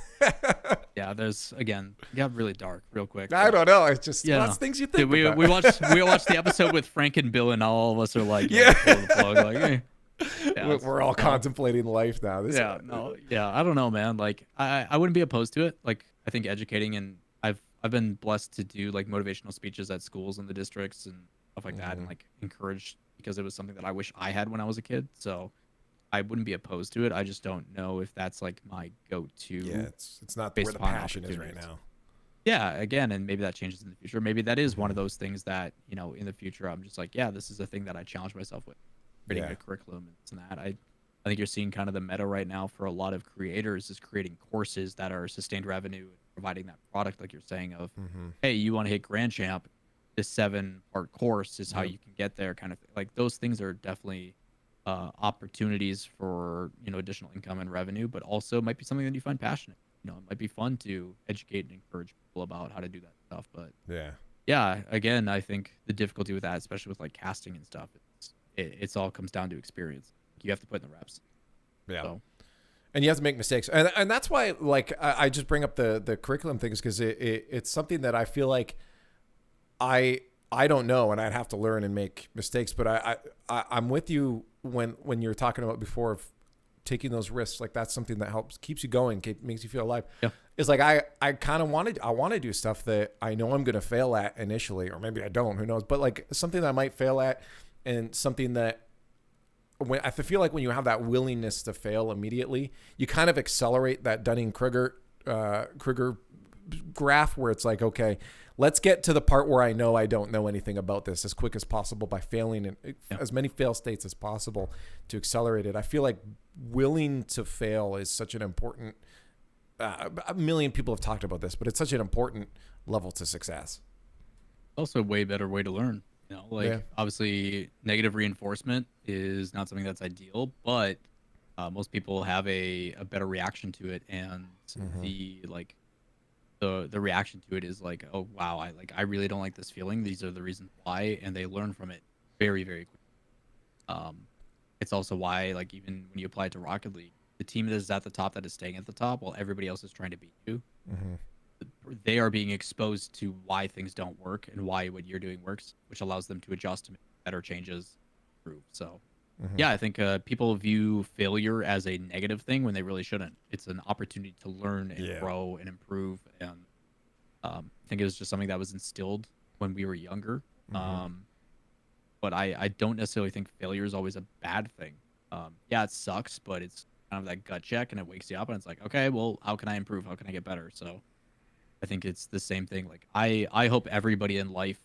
Yeah, there's again, it got really dark real quick. I don't know. It's just lots of things you think. Dude, about. we watched the episode with Frank and Bill, and all of us are like, pull the plug, like, hey. Yeah, we're all contemplating life now. I don't know, man. Like, I wouldn't be opposed to it. Like, I think educating, and I've been blessed to do like motivational speeches at schools in the districts and stuff like that, and like encouraged, because it was something that I wish I had when I was a kid. So I wouldn't be opposed to it. I just don't know if that's like my go-to. Yeah, it's not where the passion is right now. Yeah, again, and maybe that changes in the future. Maybe that is one of those things that, you know, in the future I'm just like, yeah, this is a thing that I challenge myself with, creating a curriculum and this and that. I think you're seeing kind of the meta right now for a lot of creators is creating courses that are sustained revenue, providing that product, like you're saying, of hey, you want to hit Grand Champ, this 7-part course is how you can get there, kind of thing. Like, those things are definitely opportunities for, you know, additional income and revenue, but also might be something that you find passionate. You know, it might be fun to educate and encourage people about how to do that stuff. But again, I think the difficulty with that, especially with like casting and stuff, it's all comes down to experience. You have to put in the reps. And you have to make mistakes, and that's why, like, I just bring up the curriculum things, because it's something that I feel like I don't know, and I'd have to learn and make mistakes. But I'm with you when you're talking about before of taking those risks. Like, that's something that keeps you going, makes you feel alive. Yeah. It's like I kind of want to do stuff that I know I'm going to fail at initially, or maybe I don't, who knows, but like something that I might fail at, and something that I feel like when you have that willingness to fail immediately, you kind of accelerate that Dunning-Kruger graph, where it's like, okay, let's get to the part where I know I don't know anything about this as quick as possible by failing in as many fail states as possible to accelerate it. I feel like willing to fail is such an important, a million people have talked about this, but it's such an important level to success. Also a way better way to learn. You know, like, obviously negative reinforcement is not something that's ideal, but most people have a better reaction to it. And the reaction to it is like, oh, wow, I really don't like this feeling. These are the reasons why. And they learn from it very, very quickly. It's also why, like, even when you apply it to Rocket League, the team that is at the top that is staying at the top while everybody else is trying to beat you, they are being exposed to why things don't work and why what you're doing works, which allows them to adjust to make better changes. So, I think people view failure as a negative thing when they really shouldn't. It's an opportunity to learn and grow and improve. And I think it was just something that was instilled when we were younger. But I don't necessarily think failure is always a bad thing. It sucks, but it's kind of that gut check, and it wakes you up, and it's like, okay, well, how can I improve? How can I get better? So I think it's the same thing. Like, I hope everybody in life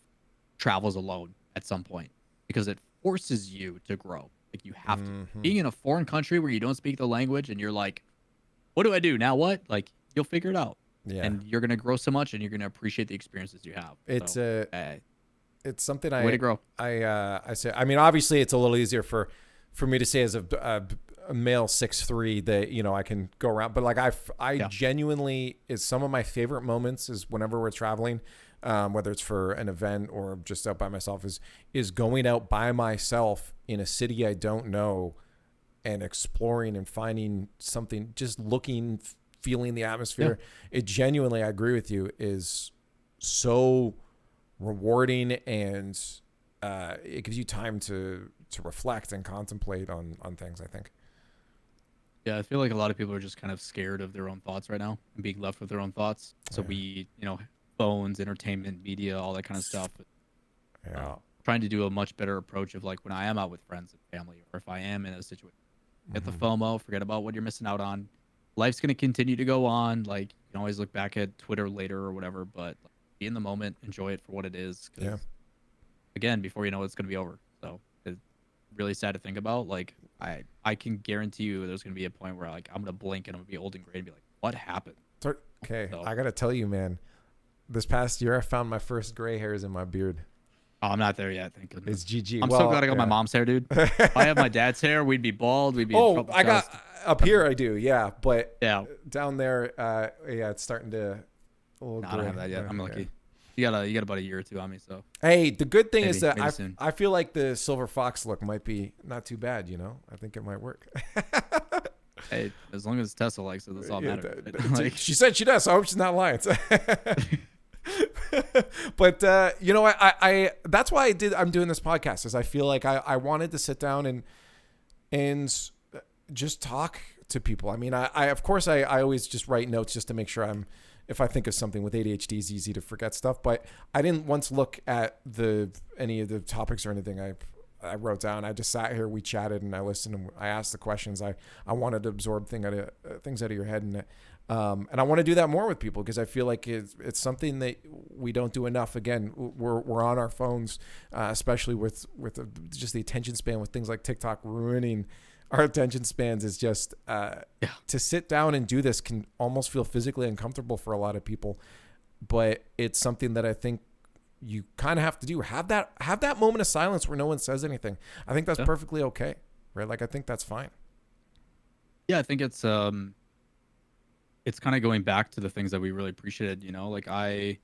travels alone at some point, because it forces you to grow. Like, you have to. Being in a foreign country where you don't speak the language and you're like, what do I do now? What? Like, you'll figure it out. And you're going to grow so much, and you're going to appreciate the experiences you have. It's something way to grow. I say, I mean, obviously it's a little easier for me to say as a male 6'3" that, you know, I can go around, but like I genuinely, is some of my favorite moments is whenever we're traveling, whether it's for an event or just out by myself, is going out by myself in a city I don't know and exploring and finding something, just looking, feeling the atmosphere. It genuinely, I agree with you, is so rewarding, and it gives you time to reflect and contemplate on things, I think. I feel like a lot of people are just kind of scared of their own thoughts right now and being left with their own thoughts. So we, you know, phones, entertainment, media, all that kind of stuff. Trying to do a much better approach of, like, when I am out with friends and family, or if I am in a situation, get the FOMO, forget about what you're missing out on. Life's going to continue to go on. Like, you can always look back at Twitter later or whatever, but be in the moment, enjoy it for what it is. Again, before you know it's going to be over. So it's really sad to think about. Like, I can guarantee you there's going to be a point where, like, I'm going to blink and I'm going to be old and gray and be like, what happened? Okay, so, I got to tell you, man, this past year I found my first gray hairs in my beard. Oh, I'm not there yet, thank goodness. It's GG. I'm so glad I got my mom's hair, dude. If I had my dad's hair, we'd be bald. We'd be in trouble. I got up here, I do, but down there, it's starting to. I don't have that yet. I'm lucky. You got about a year or two on me, so Hey, the good thing is maybe that soon. I feel like the silver fox look might be not too bad. You know, I think it might work. Hey, as long as Tessa likes it, that's all that matters. Right? Like, She said she does. So I hope she's not lying. But you know, I that's why I'm doing this podcast, is I feel like I wanted to sit down and just talk to people. I mean, I of course I always just write notes just to make sure if I think of something. With ADHD, it's easy to forget stuff, but I didn't once look at any of the topics or anything I wrote down. I just sat here, we chatted, and I listened, and I asked the questions. I wanted to absorb things out of your head, and I want to do that more with people, because I feel like it's something that we don't do enough. Again, we're on our phones, especially with just the attention span, with things like TikTok ruining our attention spans. Is just to sit down and do this can almost feel physically uncomfortable for a lot of people, but it's something that I think you kind of have to do. Have that moment of silence where no one says anything. I think that's perfectly okay, right? Like, I think that's fine. yeah, I think it's kind of going back to the things that we really appreciated. You know, like I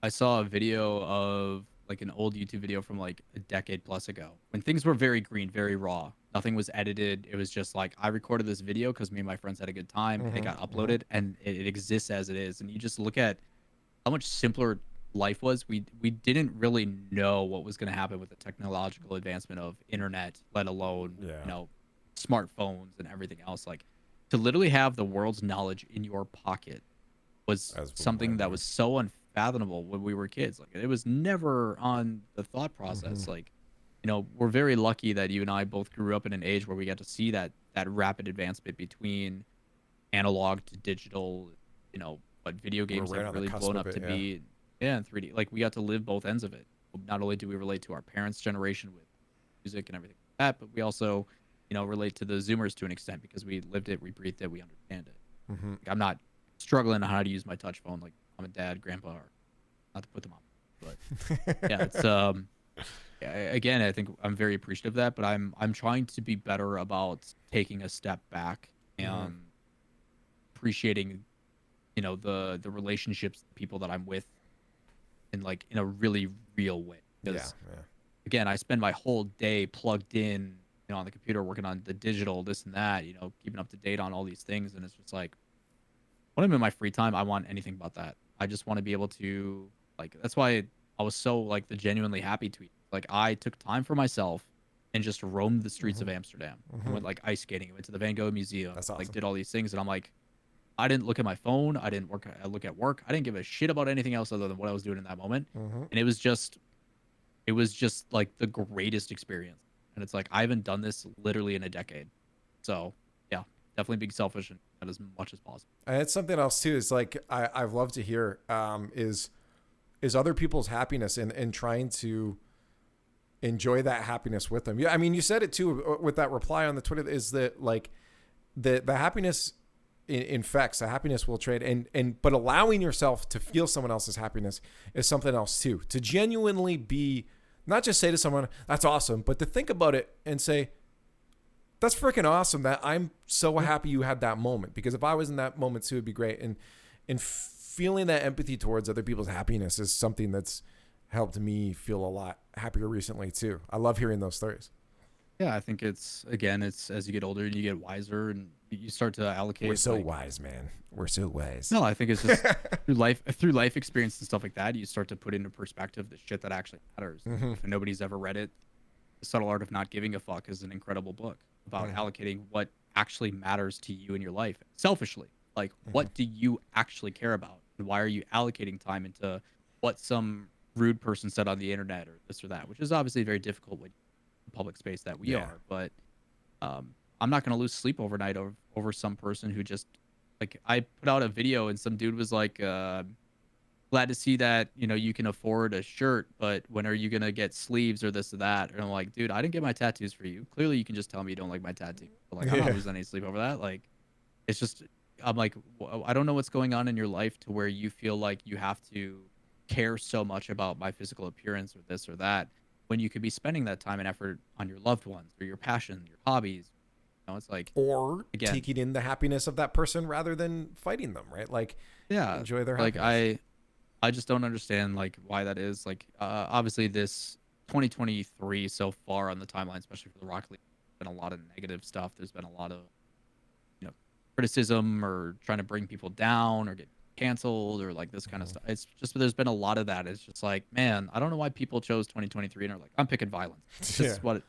saw a video of like an old YouTube video from like a decade plus ago, when things were very green, very raw. Nothing was edited. It was just like, I recorded this video because me and my friends had a good time. And it got uploaded, and it exists as it is. And you just look at how much simpler life was. We didn't really know what was going to happen with the technological advancement of internet, let alone you know, smartphones and everything else. Like, to literally have the world's knowledge in your pocket was something that was so unfathomable when we were kids. Like, it was never on the thought process. Like, you know, we're very lucky that you and I both grew up in an age where we got to see that rapid advancement between analog to digital. You know, what video games have really blown up to be. Yeah, in 3D. Like, we got to live both ends of it. Not only do we relate to our parents' generation with music and everything like that, but we also, you know, relate to the Zoomers to an extent, because we lived it, we breathed it, we understand it. Like, I'm not struggling on how to use my touch phone like I'm a dad, grandpa, or not to put them on. But yeah, it's again, I think I'm very appreciative of that, but I'm trying to be better about taking a step back and appreciating, you know, the relationships, the people that I'm with, in a really real way. Because again, I spend my whole day plugged in, you know, on the computer, working on the digital, this and that, you know, keeping up to date on all these things. And it's just like, when I'm in my free time, I want anything but that. I just want to be able to, like, that's why I was so, like, the genuinely happy tweet. Like, I took time for myself and just roamed the streets of Amsterdam. I went, like, ice skating. I went to the Van Gogh Museum. That's awesome. Like, did all these things. And I'm like, I didn't look at my phone. I look at work. I didn't give a shit about anything else other than what I was doing in that moment. And it was just like the greatest experience. And it's like, I haven't done this literally in a decade. So yeah, definitely being selfish and as much as possible. And it's something else too, is like, I've loved to hear, is other people's happiness, and trying to enjoy that happiness with them. Yeah. I mean, you said it too with that reply on the Twitter, is that like the happiness infects, the happiness will trade, but allowing yourself to feel someone else's happiness is something else too. To genuinely be, not just say to someone, that's awesome, but to think about it and say, that's freaking awesome that I'm so happy you had that moment. Because if I was in that moment too, it'd be great. And feeling that empathy towards other people's happiness is something that's helped me feel a lot happier recently too. I love hearing those stories. Yeah, I think it's as you get older and you get wiser and you start to allocate. We're so wise, man. We're so wise. No, I think it's just through life experience and stuff like that, you start to put into perspective the shit that actually matters. If nobody's ever read it, The Subtle Art of Not Giving a Fuck is an incredible book about allocating what actually matters to you in your life selfishly. Like, what do you actually care about? And why are you allocating time into what some rude person said on the internet or this or that, which is obviously very difficult with the public space that we are. But I'm not going to lose sleep overnight over some person who just, like, I put out a video and some dude was like, glad to see that, you know, you can afford a shirt, but when are you going to get sleeves or this or that? And I'm like, dude, I didn't get my tattoos for you. Clearly you can just tell me you don't like my tattoo. But like, I'm not losing any sleep over that. Like, it's just, I'm like, I don't know what's going on in your life to where you feel like you have to care so much about my physical appearance or this or that, when you could be spending that time and effort on your loved ones or your passion, your hobbies. You know, it's like, or again, taking in the happiness of that person rather than fighting them, right? Like, yeah, enjoy their like happiness. I just don't understand like why that is. Like obviously this 2023 so far on the timeline, especially for the Rocket League, there's been a lot of negative stuff. There's been a lot of criticism or trying to bring people down or get canceled or like this kind of stuff. It's just there's been a lot of that. It's just like, man, I don't know why people chose 2023 and are like, I'm picking violence. This is what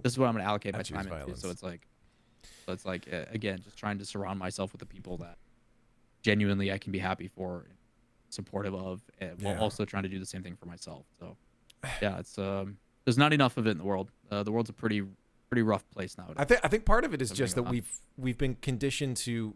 I'm going to allocate my time into. So it's like again, just trying to surround myself with the people that genuinely I can be happy for, and supportive of, while also trying to do the same thing for myself. So yeah, it's there's not enough of it in the world. The world's a pretty rough place nowadays. I think part of it is just that we've been conditioned to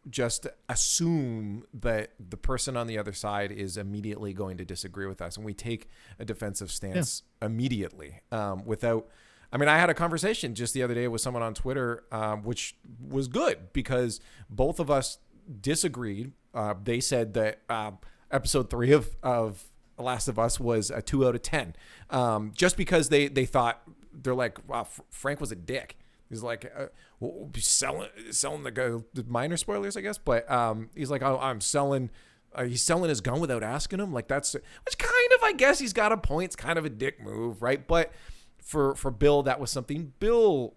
just assume that the person on the other side is immediately going to disagree with us, and we take a defensive stance immediately without. I mean, I had a conversation just the other day with someone on Twitter, which was good because both of us disagreed. They said that episode 3 of Last of Us was a 2 out of 10, just because they thought. They're like, wow, Frank was a dick. He's like, selling the minor spoilers, I guess. But he's like, oh, I'm selling. He's selling his gun without asking him. Like which kind of, I guess he's got a point. It's kind of a dick move, right? But for Bill, that was something Bill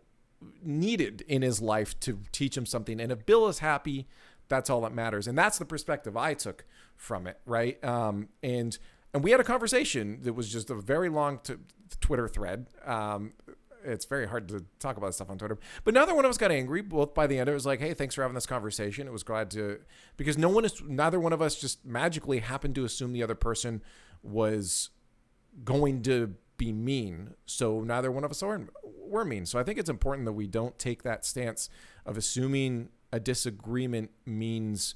needed in his life to teach him something. And if Bill is happy, that's all that matters. And that's the perspective I took from it, right? And we had a conversation that was just a very long Twitter thread. It's very hard to talk about stuff on Twitter, but neither one of us got angry. Both by the end, it was like, hey, thanks for having this conversation. It was glad to, because neither one of us just magically happened to assume the other person was going to be mean. So neither one of us were mean. So I think it's important that we don't take that stance of assuming a disagreement means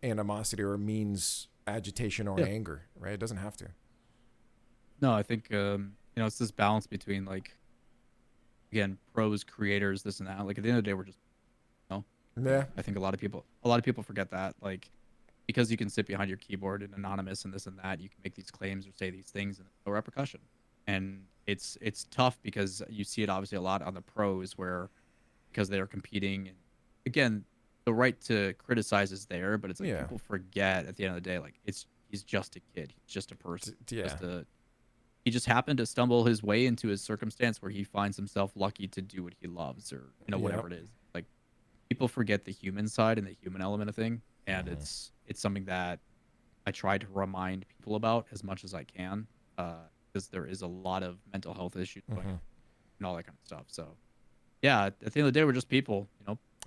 animosity or means agitation or anger, right? It doesn't have to. No, I think it's this balance between like, again, pros, creators, this and that. Like at the end of the day, we're just I think a lot of people forget that, like, because you can sit behind your keyboard and anonymous and this and that, you can make these claims or say these things and no repercussion. And it's tough because you see it obviously a lot on the pros where because they are competing, and again, the right to criticize is there, but it's like people forget at the end of the day, like he's just a kid, he's just a person, he just happened to stumble his way into his circumstance where he finds himself lucky to do what he loves, or whatever it is. Like people forget the human side and the human element of thing, and it's something that I try to remind people about as much as I can, because there is a lot of mental health issues going on and all that kind of stuff. So yeah, at the end of the day, we're just people,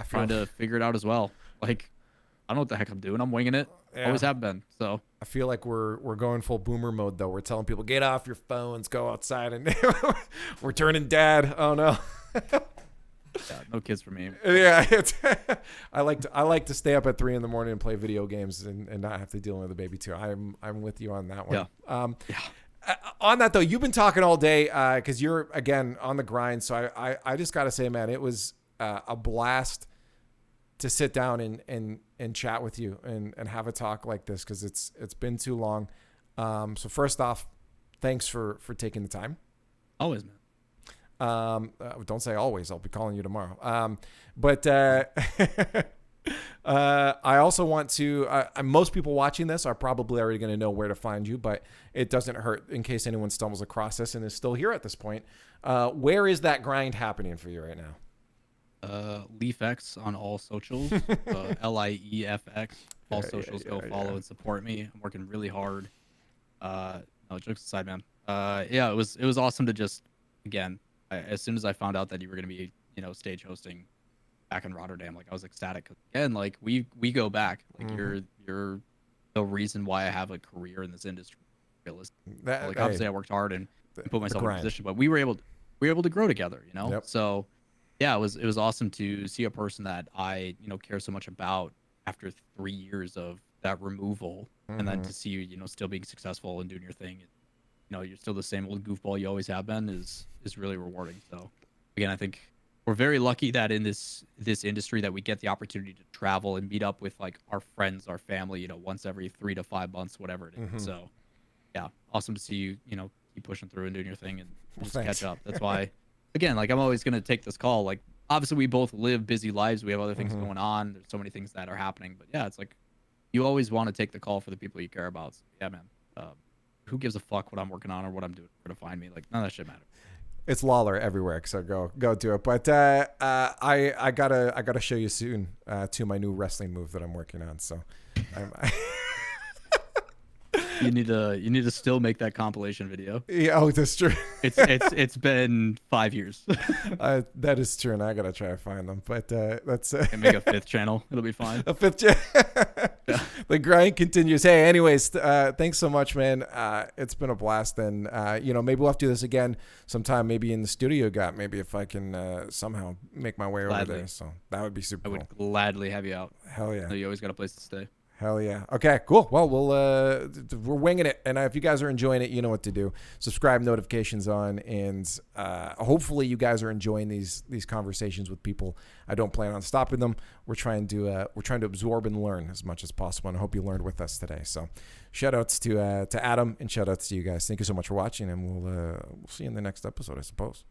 trying to figure it out as well. Like, I don't know what the heck I'm doing. I'm winging it. Always have been. So I feel like we're going full boomer mode though. We're telling people, get off your phones, go outside, and we're turning dad. Oh no. No kids for me. Yeah, I like to stay up at 3 a.m. and play video games and not have to deal with the baby too. I'm with you on that one. On that though, you've been talking all day because you're again on the grind. So I just gotta say, man, it was a blast to sit down and chat with you and have a talk like this, because it's been too long. So first off, thanks for taking the time. Always, man. Don't say always. I'll be calling you tomorrow. But I also want to. Most people watching this are probably already going to know where to find you, but it doesn't hurt in case anyone stumbles across this and is still here at this point. Where is that grind happening for you right now? Liefx on all socials. Liefx. All socials. Go follow and support me. I'm working really hard. No, jokes aside, man. Yeah, it was awesome to just, again, as soon as I found out that you were going to be, stage hosting back in Rotterdam, like I was ecstatic. Again, like we go back. Like you're the reason why I have a career in this industry. Like obviously I worked hard and put myself in a position, but we were able to grow together. Yep. So yeah, it was awesome to see a person that I care so much about after 3 years of that removal, and then to see you still being successful and doing your thing. You're still the same old goofball you always have been is really rewarding. So again, I think we're very lucky that in this industry that we get the opportunity to travel and meet up with like our friends, our family, once every 3 to 5 months, whatever it is. So yeah, awesome to see you, keep pushing through and doing your thing and just catch up. That's why, again, like I'm always going to take this call. Like obviously we both live busy lives. We have other things going on. There's so many things that are happening, but yeah, it's like you always want to take the call for the people you care about. So, yeah, man. Who gives a fuck what I'm working on or what I'm doing to find me? Like, none of that shit matters. It's Lawler everywhere, so go do it. But I gotta show you soon to my new wrestling move that I'm working on. So you need to still make that compilation video. Yeah, oh, that's true. It's been 5 years. That is true, and I gotta try to find them. But that's and make a 5th channel. It'll be fine. A 5th channel. Yeah. The grind continues. Hey, anyways, thanks so much, man. It's been a blast, and maybe we'll have to do this again sometime. Maybe in the studio, maybe if I can somehow make my way over there. So that would be super cool. I would gladly have you out. Hell yeah. So you always got a place to stay. Hell yeah. Okay, cool. Well, we're winging it. And if you guys are enjoying it, you know what to do. Subscribe, notifications on, and hopefully you guys are enjoying these conversations with people. I don't plan on stopping them. We're trying to absorb and learn as much as possible. And I hope you learned with us today. So shout outs to Adam and shout outs to you guys. Thank you so much for watching, and we'll see you in the next episode, I suppose.